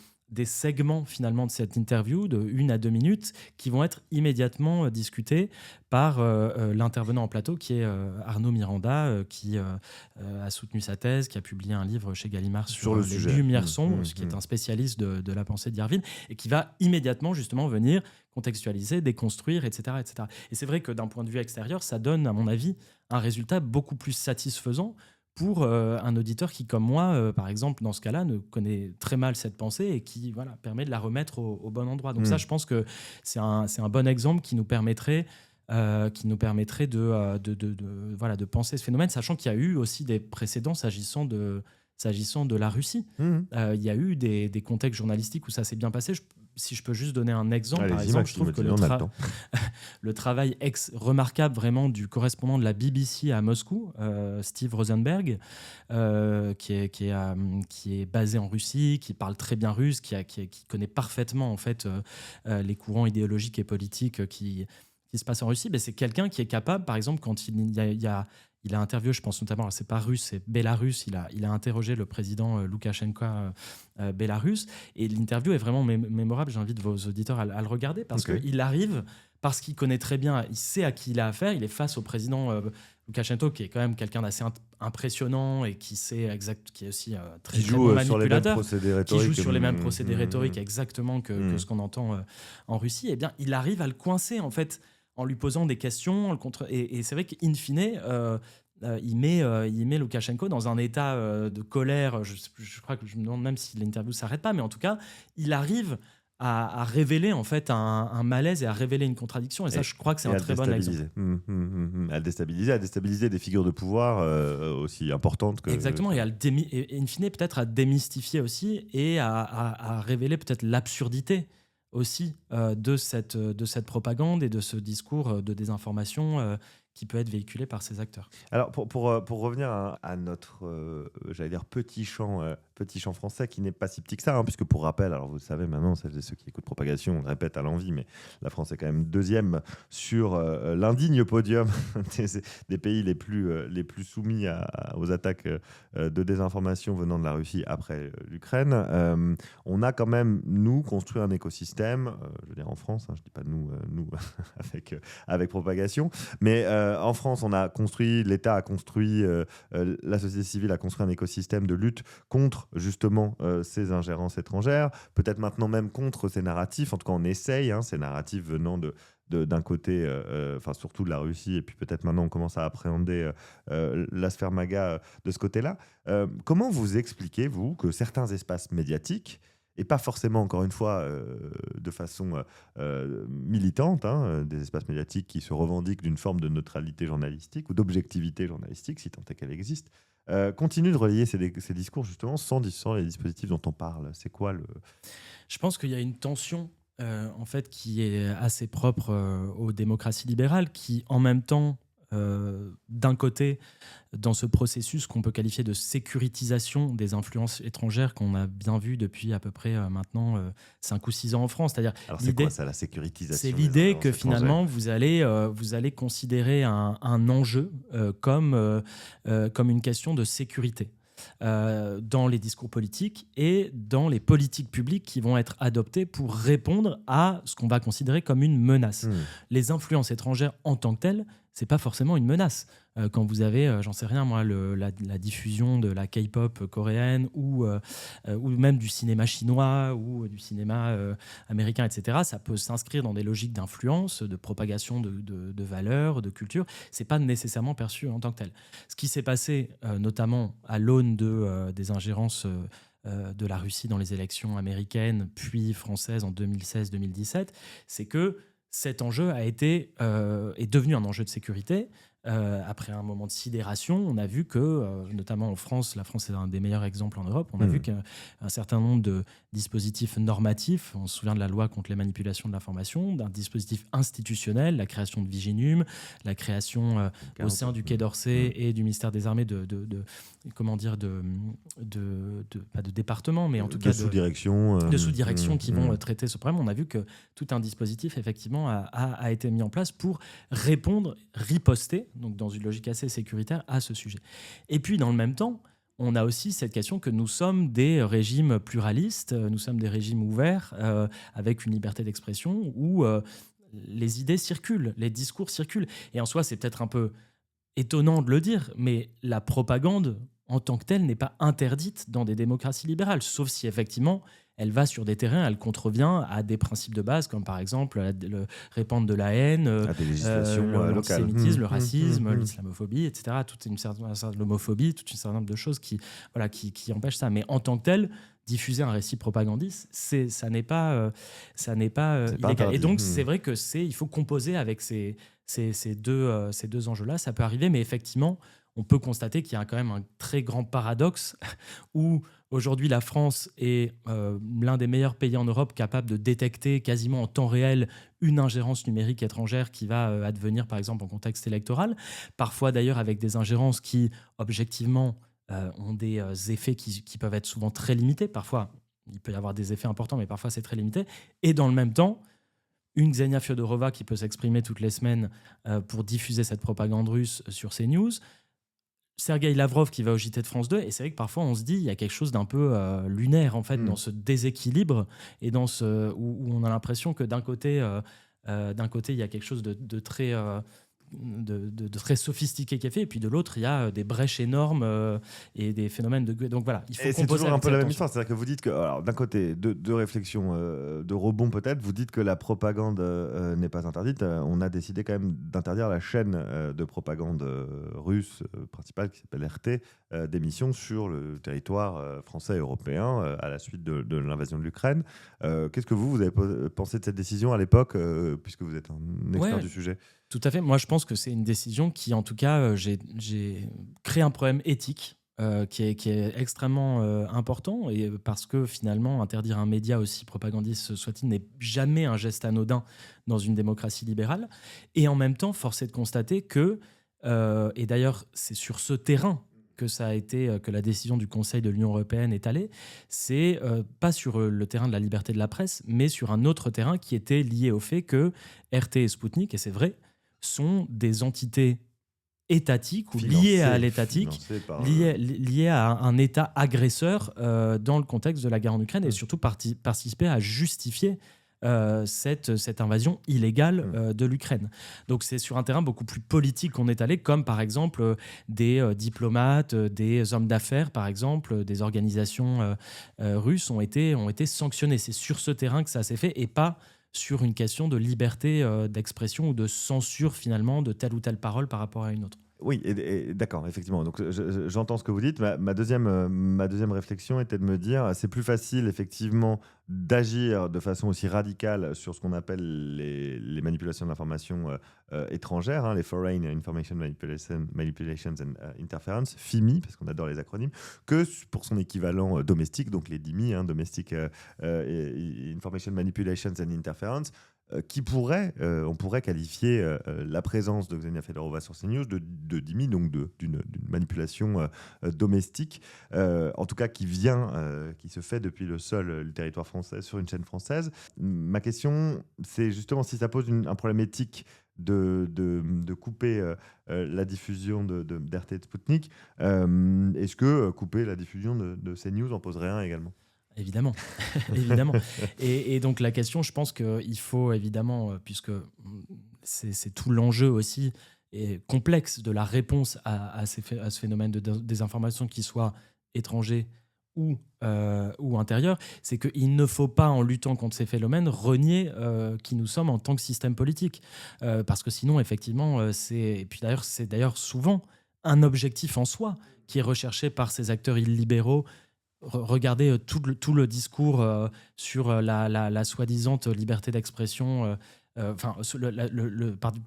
segments finalement de cette interview de 1 à 2 minutes qui vont être immédiatement discutés par l'intervenant en plateau qui est Arnaud Miranda, qui a soutenu sa thèse, qui a publié un livre chez Gallimard sur le les sujet. Lumières sombres, qui est un spécialiste de la pensée d'Yarvin et qui va immédiatement justement venir contextualiser, déconstruire, etc., etc. Et c'est vrai que d'un point de vue extérieur, ça donne, à mon avis, un résultat beaucoup plus satisfaisant pour un auditeur qui, comme moi, par exemple, dans ce cas-là, ne connaît très mal cette pensée et qui permet de la remettre au bon endroit. Donc ça, je pense que c'est un bon exemple qui nous permettrait de penser ce phénomène, sachant qu'il y a eu aussi des précédents s'agissant de la Russie. Il y a eu des contextes journalistiques où ça s'est bien passé. si je peux juste donner un exemple, par Allez-y, exemple, Maxime, je trouve que on a le temps. le travail remarquable vraiment du correspondant de la BBC à Moscou, Steve Rosenberg, qui est basé en Russie, qui parle très bien russe, qui connaît parfaitement en fait les courants idéologiques et politiques qui se passent en Russie. Mais c'est quelqu'un qui est capable, par exemple, quand il a interviewé, je pense notamment, alors c'est pas russe, c'est bélarusse, il a interrogé le président Loukachenko bélarusse, et l'interview est vraiment mémorable. J'invite vos auditeurs à le regarder, parce qu'il arrive, parce qu'il connaît très bien, il sait à qui il a affaire, il est face au président Loukachenko, qui est quand même quelqu'un d'assez impressionnant et qui sait qui est aussi très, Qui très joue bon sur les mêmes manipulateur, procédés rhétoriques. qui joue sur les mêmes procédés rhétoriques exactement que ce qu'on entend en Russie. Et bien, il arrive à le coincer, en fait, en lui posant des questions. Et c'est vrai qu'in fine, il met Loukachenko dans un état de colère. Je crois que je me demande même si l'interview ne s'arrête pas, mais en tout cas, il arrive à révéler en fait un malaise et à révéler une contradiction. Et ça, je crois que c'est un très bon exemple. À déstabiliser des figures de pouvoir aussi importantes que... Exactement, et in fine, peut-être à démystifier aussi et à révéler peut-être l'absurdité aussi de cette propagande et de ce discours de désinformation qui peut être véhiculé par ces acteurs. Alors, pour revenir à notre, j'allais dire, petit champ français, qui n'est pas si petit que ça, puisque pour rappel, alors vous le savez maintenant, celles et ceux qui écoutent Propagation, on le répète à l'envi, mais la France est quand même deuxième sur l'indigne podium des pays les plus soumis aux attaques de désinformation venant de la Russie après l'Ukraine. On a quand même, nous, construit un écosystème, je veux dire en France, je ne dis pas nous avec Propagation, mais en France, l'État a construit, la société civile a construit un écosystème de lutte contre justement ces ingérences étrangères, peut-être maintenant même contre ces narratifs, en tout cas on essaye, ces narratifs venant d'un côté, surtout de la Russie, et puis peut-être maintenant on commence à appréhender la sphère MAGA de ce côté-là. Comment vous expliquez, vous, que certains espaces médiatiques, et pas forcément, encore une fois, de façon militante, des espaces médiatiques qui se revendiquent d'une forme de neutralité journalistique ou d'objectivité journalistique, si tant est qu'elle existe, continuent de relayer ces discours, justement, sans les dispositifs dont on parle. C'est quoi le... Je pense qu'il y a une tension, en fait, qui est assez propre aux démocraties libérales, qui, en même temps, d'un côté, dans ce processus qu'on peut qualifier de sécurisation des influences étrangères qu'on a bien vu depuis à peu près maintenant 5 ou 6 ans en France. C'est-à-dire, alors c'est quoi ça, la sécurisation? C'est l'idée que finalement vous allez considérer un enjeu comme une question de sécurité dans les discours politiques et dans les politiques publiques qui vont être adoptées pour répondre à ce qu'on va considérer comme une menace. Les influences étrangères en tant que telles, c'est pas forcément une menace. Quand vous avez, j'en sais rien moi, la diffusion de la K-pop coréenne ou même du cinéma chinois ou du cinéma américain, etc., ça peut s'inscrire dans des logiques d'influence, de propagation de valeurs, de culture. C'est pas nécessairement perçu en tant que tel. Ce qui s'est passé, notamment à l'aune des ingérences de la Russie dans les élections américaines puis françaises en 2016-2017, c'est que cet enjeu est devenu un enjeu de sécurité. Après un moment de sidération, on a vu que, notamment en France, la France est un des meilleurs exemples en Europe, on a vu qu'un certain nombre de dispositifs normatifs, on se souvient de la loi contre les manipulations de l'information, d'un dispositif institutionnel, la création de Viginum, la création au sein du Quai d'Orsay et du ministère des Armées de départements, mais en tout cas de sous-directions qui vont traiter ce problème. On a vu que tout un dispositif, effectivement, a été mis en place pour riposter, donc dans une logique assez sécuritaire, à ce sujet. Et puis, dans le même temps, on a aussi cette question que nous sommes des régimes pluralistes, nous sommes des régimes ouverts, avec une liberté d'expression, où les idées circulent, les discours circulent. Et en soi, c'est peut-être un peu étonnant de le dire, mais la propagande, en tant que telle, n'est pas interdite dans des démocraties libérales, sauf si, effectivement, elle va sur des terrains, elle contrevient à des principes de base, comme par exemple le répandre de la haine, l'antisémitisme, le racisme, l'islamophobie, etc. L'homophobie, toute une certain nombre de choses qui empêchent ça. Mais en tant que tel, diffuser un récit propagandiste, ça n'est pas illégal. Et donc, c'est vrai il faut composer avec ces deux enjeux-là. Ça peut arriver, mais effectivement, on peut constater qu'il y a quand même un très grand paradoxe où Aujourd'hui, la France est l'un des meilleurs pays en Europe capable de détecter quasiment en temps réel une ingérence numérique étrangère qui va advenir, par exemple, en contexte électoral. Parfois, d'ailleurs, avec des ingérences qui, objectivement, ont des effets qui peuvent être souvent très limités. Parfois, il peut y avoir des effets importants, mais parfois, c'est très limité. Et dans le même temps, une Ksenia Fyodorova qui peut s'exprimer toutes les semaines pour diffuser cette propagande russe sur CNews, Sergueï Lavrov qui va au JT de France 2, et c'est vrai que parfois on se dit il y a quelque chose d'un peu lunaire en fait dans ce déséquilibre et dans où on a l'impression que d'un côté il y a quelque chose de très très sophistiqué qui est fait, et puis de l'autre il y a des brèches énormes et des phénomènes de... Donc voilà, il faut et c'est toujours un peu la même attention. histoire, c'est-à-dire que vous dites que, alors, d'un côté, deux réflexions de rebond peut-être, vous dites que la propagande n'est pas interdite, on a décidé quand même d'interdire la chaîne de propagande russe principale qui s'appelle RT, d'émissions sur le territoire français et européen à la suite de l'invasion de l'Ukraine. Qu'est-ce que vous avez pensé de cette décision à l'époque, puisque vous êtes un expert du sujet? Tout à fait. Moi, je pense que c'est une décision qui, en tout cas, j'ai créé un problème éthique qui est extrêmement important, et parce que finalement, interdire un média aussi propagandiste soit-il n'est jamais un geste anodin dans une démocratie libérale. Et en même temps, force est de constater que, et d'ailleurs, c'est sur ce terrain que ça a été que la décision du Conseil de l'Union européenne est allée, c'est pas sur le terrain de la liberté de la presse, mais sur un autre terrain qui était lié au fait que RT et Sputnik, et c'est vrai, sont des entités étatiques ou liées à l'étatique, liées à un État agresseur dans le contexte de la guerre en Ukraine, et surtout participer à justifier cette invasion illégale de l'Ukraine. Donc c'est sur un terrain beaucoup plus politique qu'on est allé, comme par exemple des diplomates, des hommes d'affaires, par exemple, des organisations russes ont été sanctionnés. C'est sur ce terrain que ça s'est fait, et pas sur une question de liberté d'expression ou de censure finalement de telle ou telle parole par rapport à une autre. Oui, et d'accord, effectivement. Donc, j'entends ce que vous dites. Ma deuxième réflexion était de me dire, c'est plus facile, effectivement, d'agir de façon aussi radicale sur ce qu'on appelle les manipulations de l'information étrangère, hein, les Foreign Information Manipulations and Interference, FIMI, parce qu'on adore les acronymes, que pour son équivalent domestique, donc les DIMI, hein, Domestic Information Manipulations and Interference, qui on pourrait qualifier la présence de Ksenia Fyodorova sur CNews de DIMI, donc d'une manipulation domestique, en tout cas qui se fait depuis le territoire français, sur une chaîne française. Ma question, c'est justement si ça pose un problème éthique de couper la diffusion d'RT et de Sputnik, est-ce que couper la diffusion de CNews en poserait un également ? Évidemment, évidemment. Et donc la question, je pense qu'il faut évidemment, puisque c'est tout l'enjeu aussi et complexe de la réponse à ce phénomène de désinformation, qui soit étranger ou intérieur, c'est qu'il ne faut pas, en luttant contre ces phénomènes, renier qui nous sommes en tant que système politique. Parce que sinon, effectivement, et puis d'ailleurs, c'est d'ailleurs souvent un objectif en soi qui est recherché par ces acteurs illibéraux. Regardez tout le discours sur la soi-disant liberté d'expression,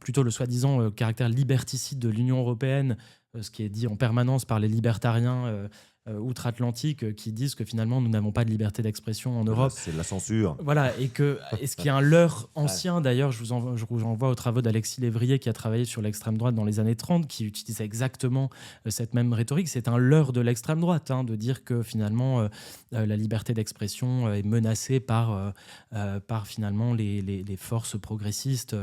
plutôt le soi-disant caractère liberticide de l'Union européenne, ce qui est dit en permanence par les libertariens outre-Atlantique qui disent que finalement nous n'avons pas de liberté d'expression en Europe. C'est de la censure. Voilà, et ce qui est un leurre ancien, d'ailleurs, je vous envoie aux travaux d'Alexis Lévrier qui a travaillé sur l'extrême droite dans les années 30, qui utilisait exactement cette même rhétorique. C'est un leurre de l'extrême droite, hein, de dire que finalement la liberté d'expression est menacée par finalement les forces progressistes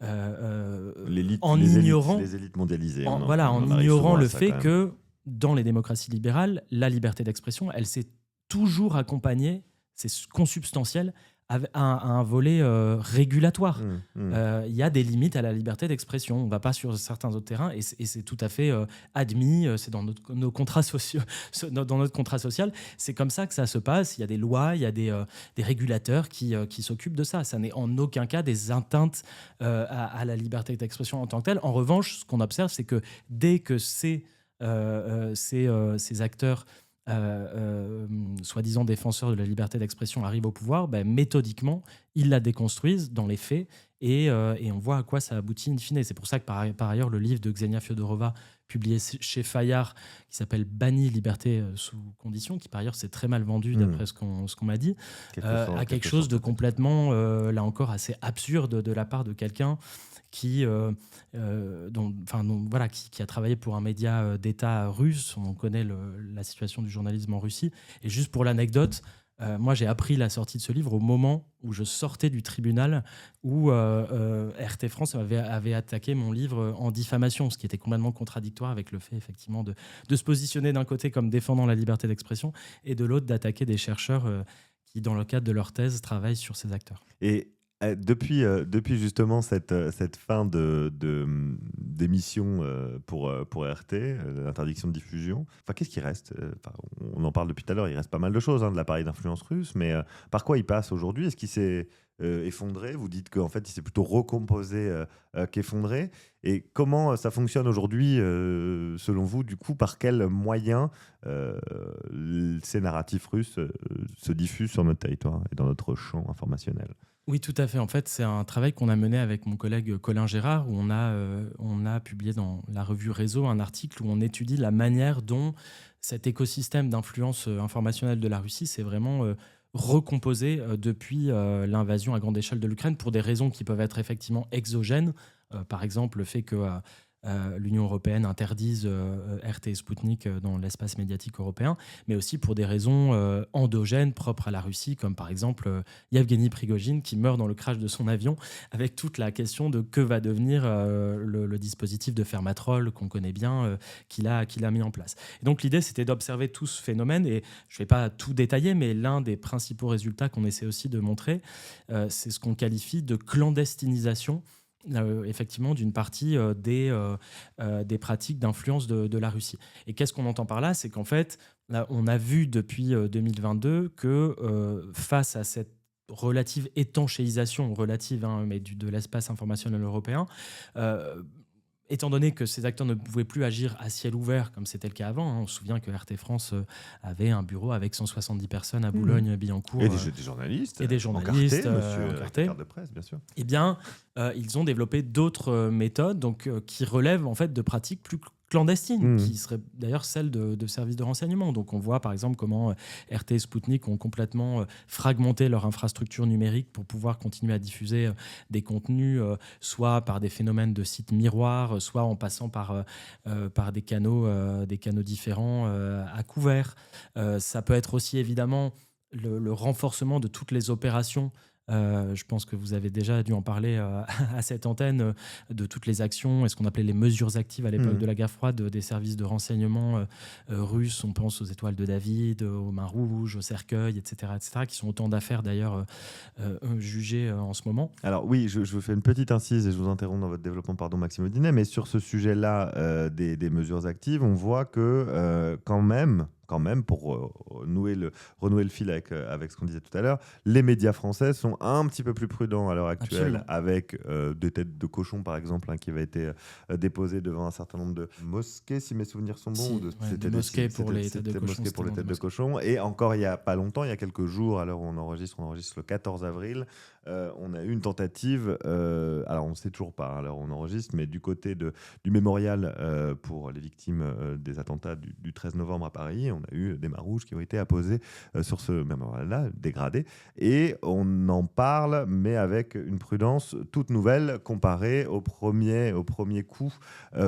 en ignorant les élites mondialisées. En ignorant le fait que dans les démocraties libérales, la liberté d'expression, elle s'est toujours accompagnée, c'est consubstantiel, à un volet régulatoire. Il y a des limites à la liberté d'expression. On ne va pas sur certains autres terrains, et c'est tout à fait admis. C'est dans nos contrats sociaux, dans notre contrat social. C'est comme ça que ça se passe. Il y a des lois, il y a des régulateurs qui s'occupent de ça. Ça n'est en aucun cas des atteintes à la liberté d'expression en tant que telle. En revanche, ce qu'on observe, c'est que dès que ces acteurs soi-disant défenseurs de la liberté d'expression arrivent au pouvoir, méthodiquement, ils la déconstruisent dans les faits et on voit à quoi ça aboutit in fine. C'est pour ça que par ailleurs, le livre de Ksenia Fiodorova, publié chez Fayard, qui s'appelle Banni, liberté sous conditions, qui par ailleurs s'est très mal vendu d'après ce qu'on m'a dit, a quelque chose de complètement, là encore, assez absurde de la part de quelqu'un qui a travaillé pour un média d'État russe. On connaît la situation du journalisme en Russie. Et juste pour l'anecdote, moi, j'ai appris la sortie de ce livre au moment où je sortais du tribunal où RT France avait attaqué mon livre en diffamation, ce qui était complètement contradictoire avec le fait, effectivement, de se positionner d'un côté comme défendant la liberté d'expression et de l'autre d'attaquer des chercheurs qui, dans le cadre de leur thèse, travaillent sur ces acteurs. Et depuis justement cette fin d'émission pour RT, l'interdiction de diffusion, qu'est-ce qui reste? On en parle depuis tout à l'heure, il reste pas mal de choses de l'appareil d'influence russe, mais par quoi il passe aujourd'hui? Est-ce qu'il s'est effondré? Vous dites qu'en fait il s'est plutôt recomposé qu'effondré. Et comment ça fonctionne aujourd'hui selon vous? Du coup, par quels moyens ces narratifs russes se diffusent sur notre territoire et dans notre champ informationnel? Oui, tout à fait. En fait, c'est un travail qu'on a mené avec mon collègue Colin Gérard, où on a publié dans la revue Réseau un article où on étudie la manière dont cet écosystème d'influence informationnelle de la Russie s'est vraiment recomposé depuis l'invasion à grande échelle de l'Ukraine, pour des raisons qui peuvent être effectivement exogènes. Par exemple, le fait que l'Union européenne interdise RT et Sputnik dans l'espace médiatique européen, mais aussi pour des raisons endogènes propres à la Russie, comme par exemple Yevgeny Prigojine qui meurt dans le crash de son avion, avec toute la question de que va devenir le dispositif de Fermatrol qu'on connaît bien, qu'il a mis en place. Et donc l'idée, c'était d'observer tout ce phénomène, et je ne vais pas tout détailler, mais l'un des principaux résultats qu'on essaie aussi de montrer, c'est ce qu'on qualifie de clandestinisation effectivement d'une partie des pratiques d'influence de la Russie. Et qu'est-ce qu'on entend par là? C'est qu'en fait, là, on a vu depuis 2022 que face à cette relative étanchéisation mais de l'espace informationnel européen, étant donné que ces acteurs ne pouvaient plus agir à ciel ouvert comme c'était le cas avant, on se souvient que RT France avait un bureau avec 170 personnes à Boulogne-Billancourt. Et des journalistes. Et des journalistes. Encartés, carte de presse, bien sûr. Eh bien, ils ont développé d'autres méthodes qui relèvent en fait de pratiques plus clandestines, qui seraient d'ailleurs celles de services de renseignement. Donc on voit par exemple comment RT et Sputnik ont complètement fragmenté leur infrastructure numérique pour pouvoir continuer à diffuser des contenus, soit par des phénomènes de sites miroirs, soit en passant par des canaux différents à couvert. Ça peut être aussi évidemment le renforcement de toutes les opérations. Je pense que vous avez déjà dû en parler à cette antenne, de toutes les actions et ce qu'on appelait les mesures actives à l'époque de la guerre froide des services de renseignement russes. On pense aux étoiles de David, aux mains rouges, au cercueil, etc., qui sont autant d'affaires d'ailleurs jugées en ce moment. Alors oui, je vous fais une petite incise et je vous interromps dans votre développement, pardon Maxime Audinet, mais sur ce sujet-là des mesures actives, on voit que quand même, pour renouer le fil avec ce qu'on disait tout à l'heure, les médias français sont un petit peu plus prudents à l'heure actuelle. Absolument. Avec des têtes de cochon, par exemple, qui avaient été déposées devant un certain nombre de mosquées, si mes souvenirs sont bons. Des mosquées pour les têtes de cochon. Et encore il n'y a pas longtemps, il y a quelques jours, à l'heure où on enregistre le 14 avril, on a eu une tentative, alors on ne sait toujours pas à l'heure où on enregistre, mais du côté du mémorial pour les victimes des attentats du 13 novembre à Paris, on a eu des mains rouges qui ont été apposées sur ce mémorial-là, dégradé, et on en parle, mais avec une prudence toute nouvelle comparée au premier coup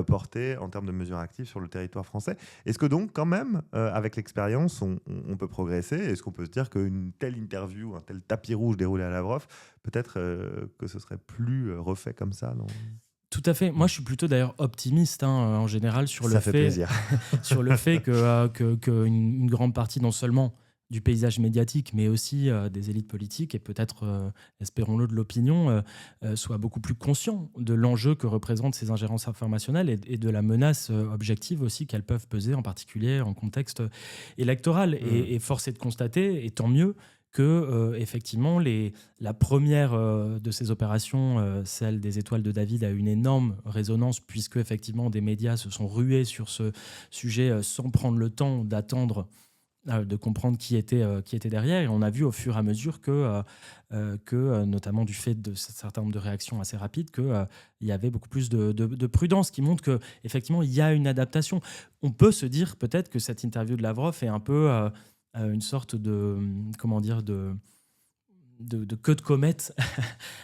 porté en termes de mesures actives sur le territoire français. Est-ce que donc, quand même, avec l'expérience, on peut progresser? Est-ce qu'on peut se dire qu'une telle interview, un tel tapis rouge déroulé à Lavrov, peut-être que ce serait plus refait comme ça, non ? Tout à fait. Moi, je suis plutôt d'ailleurs optimiste en général sur le sur le fait qu'une grande partie, non seulement du paysage médiatique, mais aussi des élites politiques et peut-être, espérons-le, de l'opinion, soient beaucoup plus conscients de l'enjeu que représentent ces ingérences informationnelles et de la menace objective aussi qu'elles peuvent peser, en particulier en contexte électoral. Et force est de constater, et tant mieux, que effectivement la première de ces opérations, celle des étoiles de David, a une énorme résonance, puisque effectivement des médias se sont rués sur ce sujet sans prendre le temps d'attendre de comprendre qui était derrière. Et on a vu au fur et à mesure que notamment du fait de certain nombre de réactions assez rapides, qu'il y avait beaucoup plus de prudence, qui montre qu'effectivement, il y a une adaptation. On peut se dire peut-être que cette interview de Lavrov est un peu une sorte de queue de comète,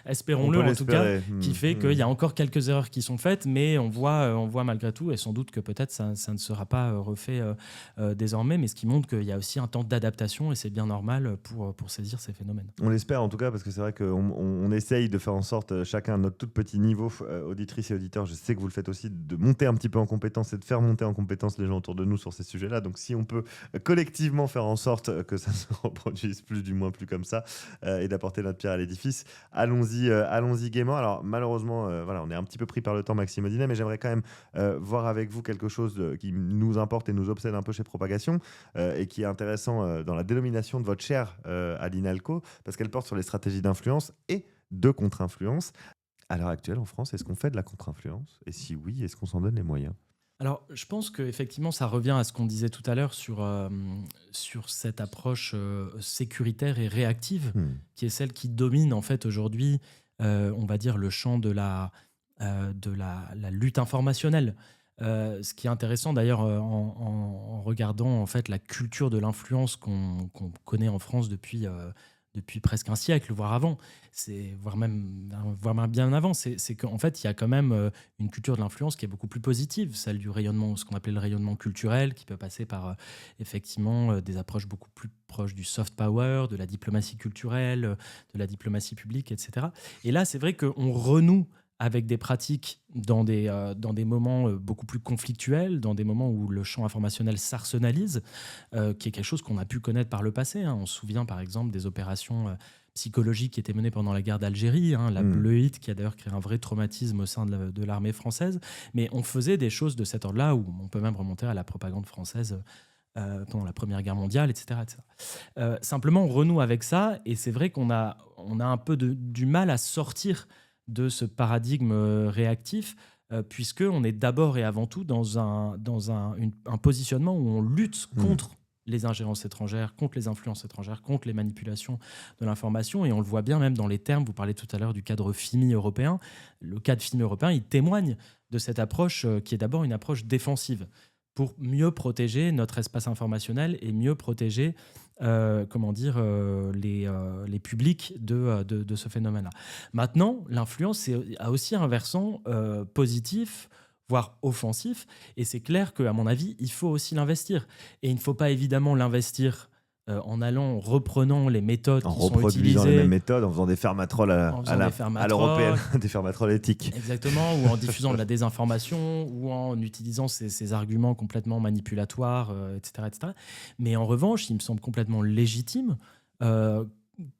espérons-le en tout cas, qui fait qu'il y a encore quelques erreurs qui sont faites, mais on voit malgré tout, et sans doute que peut-être ça ne sera pas refait désormais, mais ce qui montre qu'il y a aussi un temps d'adaptation, et c'est bien normal pour saisir ces phénomènes. On l'espère en tout cas, parce que c'est vrai qu'on essaye de faire en sorte, chacun à notre tout petit niveau, auditrices et auditeurs, je sais que vous le faites aussi, de monter un petit peu en compétence et de faire monter en compétence les gens autour de nous sur ces sujets-là. Donc si on peut collectivement faire en sorte que ça ne se reproduise plus, du moins plus comme ça, et d'apporter notre pierre à l'édifice, allons-y gaiement. Alors malheureusement, voilà, on est un petit peu pris par le temps, Maxime Odinet, mais j'aimerais quand même voir avec vous quelque chose qui nous importe et nous obsède un peu chez Propagation, et qui est intéressant dans la dénomination de votre chaire à l'INALCO, parce qu'elle porte sur les stratégies d'influence et de contre-influence. À l'heure actuelle, en France, est-ce qu'on fait de la contre-influence ? Et si oui, est-ce qu'on s'en donne les moyens ? Alors, je pense qu'effectivement, ça revient à ce qu'on disait tout à l'heure sur cette approche sécuritaire et réactive, qui est celle qui domine en fait aujourd'hui, on va dire, le champ de la lutte informationnelle. Ce qui est intéressant d'ailleurs en regardant en fait la culture de l'influence qu'on connaît en France depuis presque un siècle, voire avant, voire même bien avant, c'est qu'en fait, il y a quand même une culture de l'influence qui est beaucoup plus positive, celle du rayonnement, ce qu'on appelait le rayonnement culturel, qui peut passer par effectivement des approches beaucoup plus proches du soft power, de la diplomatie culturelle, de la diplomatie publique, etc. Et là, c'est vrai qu'on renoue avec des pratiques dans des moments beaucoup plus conflictuels, dans des moments où le champ informationnel s'arsenalise, qui est quelque chose qu'on a pu connaître par le passé. On se souvient par exemple des opérations psychologiques qui étaient menées pendant la guerre d'Algérie, la Bleuite, qui a d'ailleurs créé un vrai traumatisme au sein de l'armée française. Mais on faisait des choses de cet ordre-là, où on peut même remonter à la propagande française pendant la Première Guerre mondiale, etc. Simplement, on renoue avec ça, et c'est vrai qu'on a un peu du mal à sortir de ce paradigme réactif, puisqu'on est d'abord et avant tout dans un positionnement où on lutte contre les ingérences étrangères, contre les influences étrangères, contre les manipulations de l'information. Et on le voit bien même dans les termes. Vous parlez tout à l'heure du cadre FIMI européen. Le cadre FIMI européen, il témoigne de cette approche qui est d'abord une approche défensive, pour mieux protéger notre espace informationnel et mieux protéger les publics de ce phénomène-là. Maintenant, l'influence a aussi un versant positif, voire offensif, et c'est clair qu'à mon avis, il faut aussi l'investir. Et il ne faut pas évidemment l'investir en reprenant les méthodes qui sont utilisées. En reproduisant les mêmes méthodes, en faisant des fermatrolles à l'européenne, des fermatrolles éthiques. Exactement, ou en diffusant de la désinformation, ou en utilisant ces arguments complètement manipulatoires, etc., etc. Mais en revanche, il me semble complètement légitime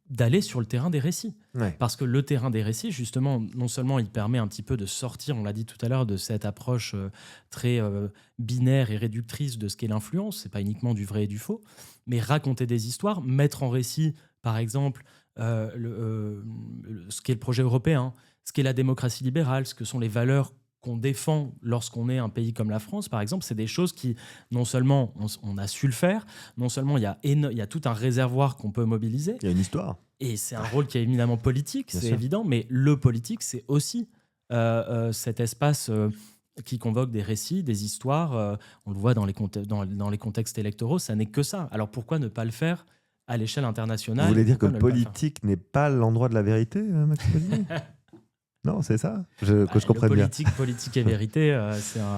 d'aller sur le terrain des récits. Ouais. Parce que le terrain des récits, justement, non seulement il permet un petit peu de sortir, on l'a dit tout à l'heure, de cette approche très binaire et réductrice de ce qu'est l'influence, c'est pas uniquement du vrai et du faux, mais raconter des histoires, mettre en récit, par exemple, ce qu'est le projet européen, ce qu'est la démocratie libérale, ce que sont les valeurs qu'on défend lorsqu'on est un pays comme la France, par exemple, c'est des choses qui, non seulement on a su le faire, non seulement il y a tout un réservoir qu'on peut mobiliser. Il y a une histoire. Et c'est un rôle qui est éminemment politique, c'est évident, mais le politique, c'est aussi cet espace qui convoque des récits, des histoires. On le voit dans les contextes électoraux, ça n'est que ça. Alors pourquoi ne pas le faire à l'échelle internationale ? Vous voulez dire que le politique n'est pas l'endroit de la vérité, Maxime ? Non, c'est ça que je comprenne bien. Politique et vérité,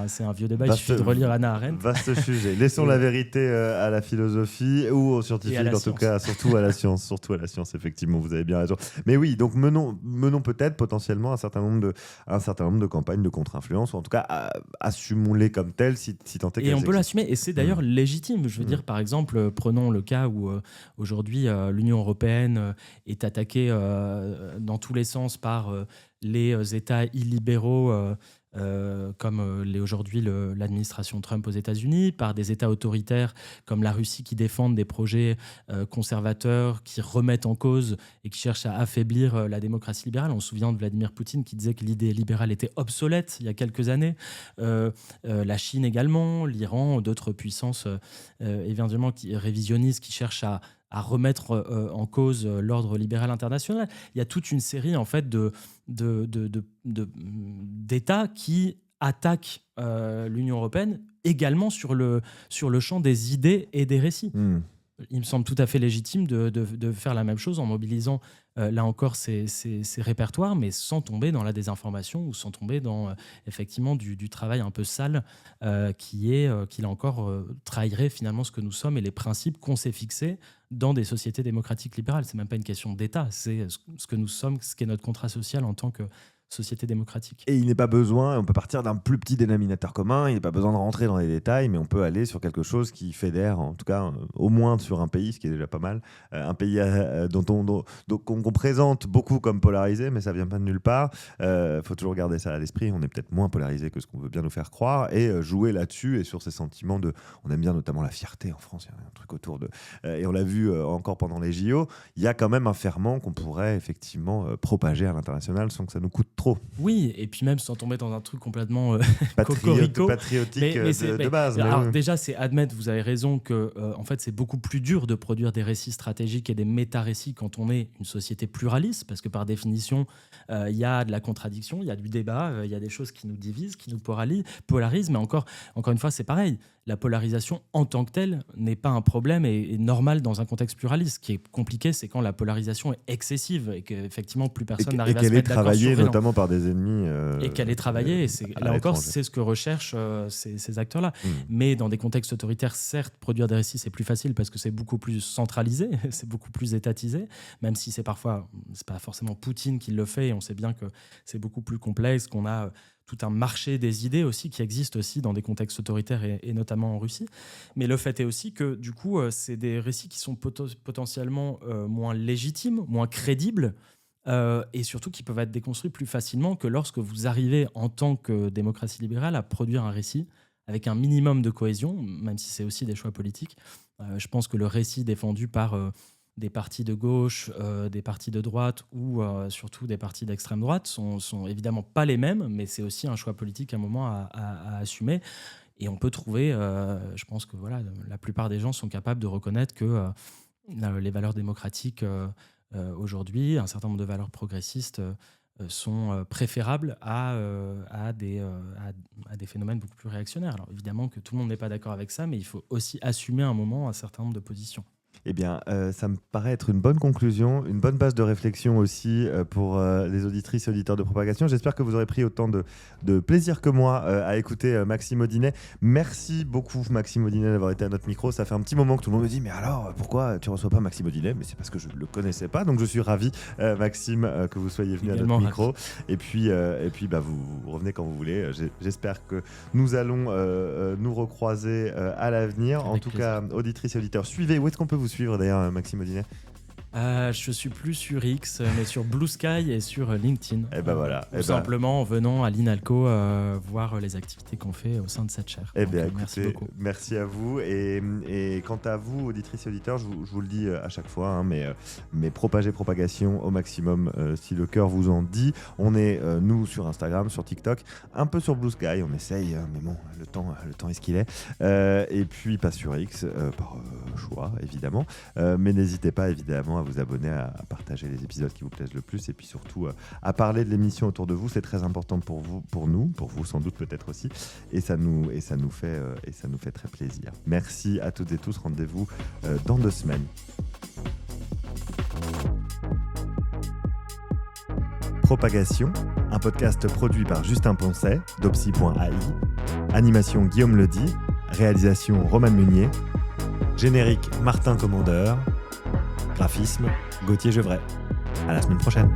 c'est un vieux débat. Il suffit de relire Hannah Arendt. Vaste sujet. Laissons la vérité à la philosophie ou aux scientifiques, en tout cas, surtout à la science, effectivement, vous avez bien raison. Mais oui, donc menons peut-être potentiellement un certain nombre de campagnes de contre-influence, ou en tout cas, assumons-les comme telles, si tant est qu'elles Et on peut existent. l'assumer, et c'est d'ailleurs légitime. Je veux dire, par exemple, prenons le cas où aujourd'hui, l'Union européenne est attaquée dans tous les sens par les États illibéraux comme l'est aujourd'hui l'administration Trump aux États-Unis, par des États autoritaires comme la Russie qui défendent des projets conservateurs, qui remettent en cause et qui cherchent à affaiblir la démocratie libérale. On se souvient de Vladimir Poutine qui disait que l'idée libérale était obsolète il y a quelques années. La Chine également, l'Iran, d'autres puissances éventuellement révisionnistes qui cherchent à remettre en cause l'ordre libéral international. Il y a toute une série en fait d'États qui attaquent l'Union européenne également sur le champ des idées et des récits. Il me semble tout à fait légitime de faire la même chose en mobilisant là encore ces répertoires, mais sans tomber dans la désinformation ou sans tomber dans effectivement du travail un peu sale qui là encore trahirait finalement ce que nous sommes et les principes qu'on s'est fixés dans des sociétés démocratiques libérales. C'est même pas une question d'État, c'est ce que nous sommes, ce qu'est notre contrat social en tant que société démocratique. Et il n'est pas besoin, on peut partir d'un plus petit dénominateur commun, il n'est pas besoin de rentrer dans les détails, mais on peut aller sur quelque chose qui fédère, en tout cas au moins sur un pays, ce qui est déjà pas mal, un pays qu'on présente beaucoup comme polarisé, mais ça vient pas de nulle part. Faut toujours garder ça à l'esprit, on est peut-être moins polarisé que ce qu'on veut bien nous faire croire, et jouer là-dessus et sur ces sentiments on aime bien notamment la fierté en France, il y a un truc autour de... et on l'a vu encore pendant les JO, il y a quand même un ferment qu'on pourrait effectivement propager à l'international sans que ça nous coûte trop. Oui, et puis même sans tomber dans un truc complètement cocorico. Patriotique de base. Alors déjà, c'est admettre, vous avez raison, que en fait, c'est beaucoup plus dur de produire des récits stratégiques et des méta-récits quand on est une société pluraliste, parce que par définition, il y a de la contradiction, il y a du débat, il y a des choses qui nous divisent, qui nous polarisent, mais encore une fois, c'est pareil. La polarisation en tant que telle n'est pas un problème et normal dans un contexte pluraliste. Ce qui est compliqué, c'est quand la polarisation est excessive et qu'effectivement plus personne n'arrive à se mettre d'accord sur qu'elle est travaillée notamment par des ennemis. Et qu'elle est travaillée. Là encore, c'est ce que recherchent ces acteurs-là. Mais dans des contextes autoritaires, certes, produire des récits, c'est plus facile parce que c'est beaucoup plus centralisé, c'est beaucoup plus étatisé, même si c'est pas forcément Poutine qui le fait et on sait bien que c'est beaucoup plus complexe, qu'on a tout un marché des idées aussi qui existe aussi dans des contextes autoritaires et notamment en Russie. Mais le fait est aussi que du coup, c'est des récits qui sont potentiellement moins légitimes, moins crédibles et surtout qui peuvent être déconstruits plus facilement que lorsque vous arrivez en tant que démocratie libérale à produire un récit avec un minimum de cohésion, même si c'est aussi des choix politiques. Je pense que le récit défendu par... des partis de gauche, des partis de droite ou surtout des partis d'extrême droite sont évidemment pas les mêmes, mais c'est aussi un choix politique à un moment à assumer. Et on peut trouver, je pense que voilà, la plupart des gens sont capables de reconnaître que les valeurs démocratiques aujourd'hui, un certain nombre de valeurs progressistes sont préférables à des phénomènes beaucoup plus réactionnaires. Alors évidemment que tout le monde n'est pas d'accord avec ça, mais il faut aussi assumer à un moment un certain nombre de positions. Eh bien, ça me paraît être une bonne conclusion, une bonne base de réflexion aussi pour les auditrices et auditeurs de Propagation. J'espère que vous aurez pris autant de plaisir que moi à écouter Maxime Audinet. Merci beaucoup Maxime Audinet d'avoir été à notre micro. Ça fait un petit moment que tout le monde me dit « Mais alors, pourquoi tu ne reçois pas Maxime Audinet ?» Mais c'est parce que je ne le connaissais pas. Donc je suis ravi, Maxime, que vous soyez venu également à notre micro. Et puis vous revenez quand vous voulez. J'espère que nous allons nous recroiser à l'avenir. En tout cas, auditrices et auditeurs, suivez. Où est-ce qu'on peut vous suivre d'ailleurs, Maxime Audinet? Je suis plus sur X, mais sur Blue Sky et sur LinkedIn. Et ben voilà. Tout simplement en venant à l'INALCO voir les activités qu'on fait au sein de cette chaire. Merci beaucoup. Merci à vous. Et quant à vous, auditrices et auditeurs, je vous le dis à chaque fois, hein, mais propagez Propagation au maximum si le cœur vous en dit. On est, nous, sur Instagram, sur TikTok, un peu sur Blue Sky, on essaye, mais bon, le temps est ce qu'il est. Et puis pas sur X, par choix, évidemment. Mais n'hésitez pas, évidemment, à vous abonner, à partager les épisodes qui vous plaisent le plus et puis surtout à parler de l'émission autour de vous. C'est très important pour vous, pour vous sans doute peut-être aussi, et ça nous fait très plaisir. Merci à toutes et tous. Rendez-vous dans 2 semaines. Propagation, un podcast produit par Justin Poncet d'Opsi.ai. Animation Guillaume Ledy. Réalisation Roman Munier. Générique Martin Commandeur. Graphisme, Gauthier Gevray. À la semaine prochaine.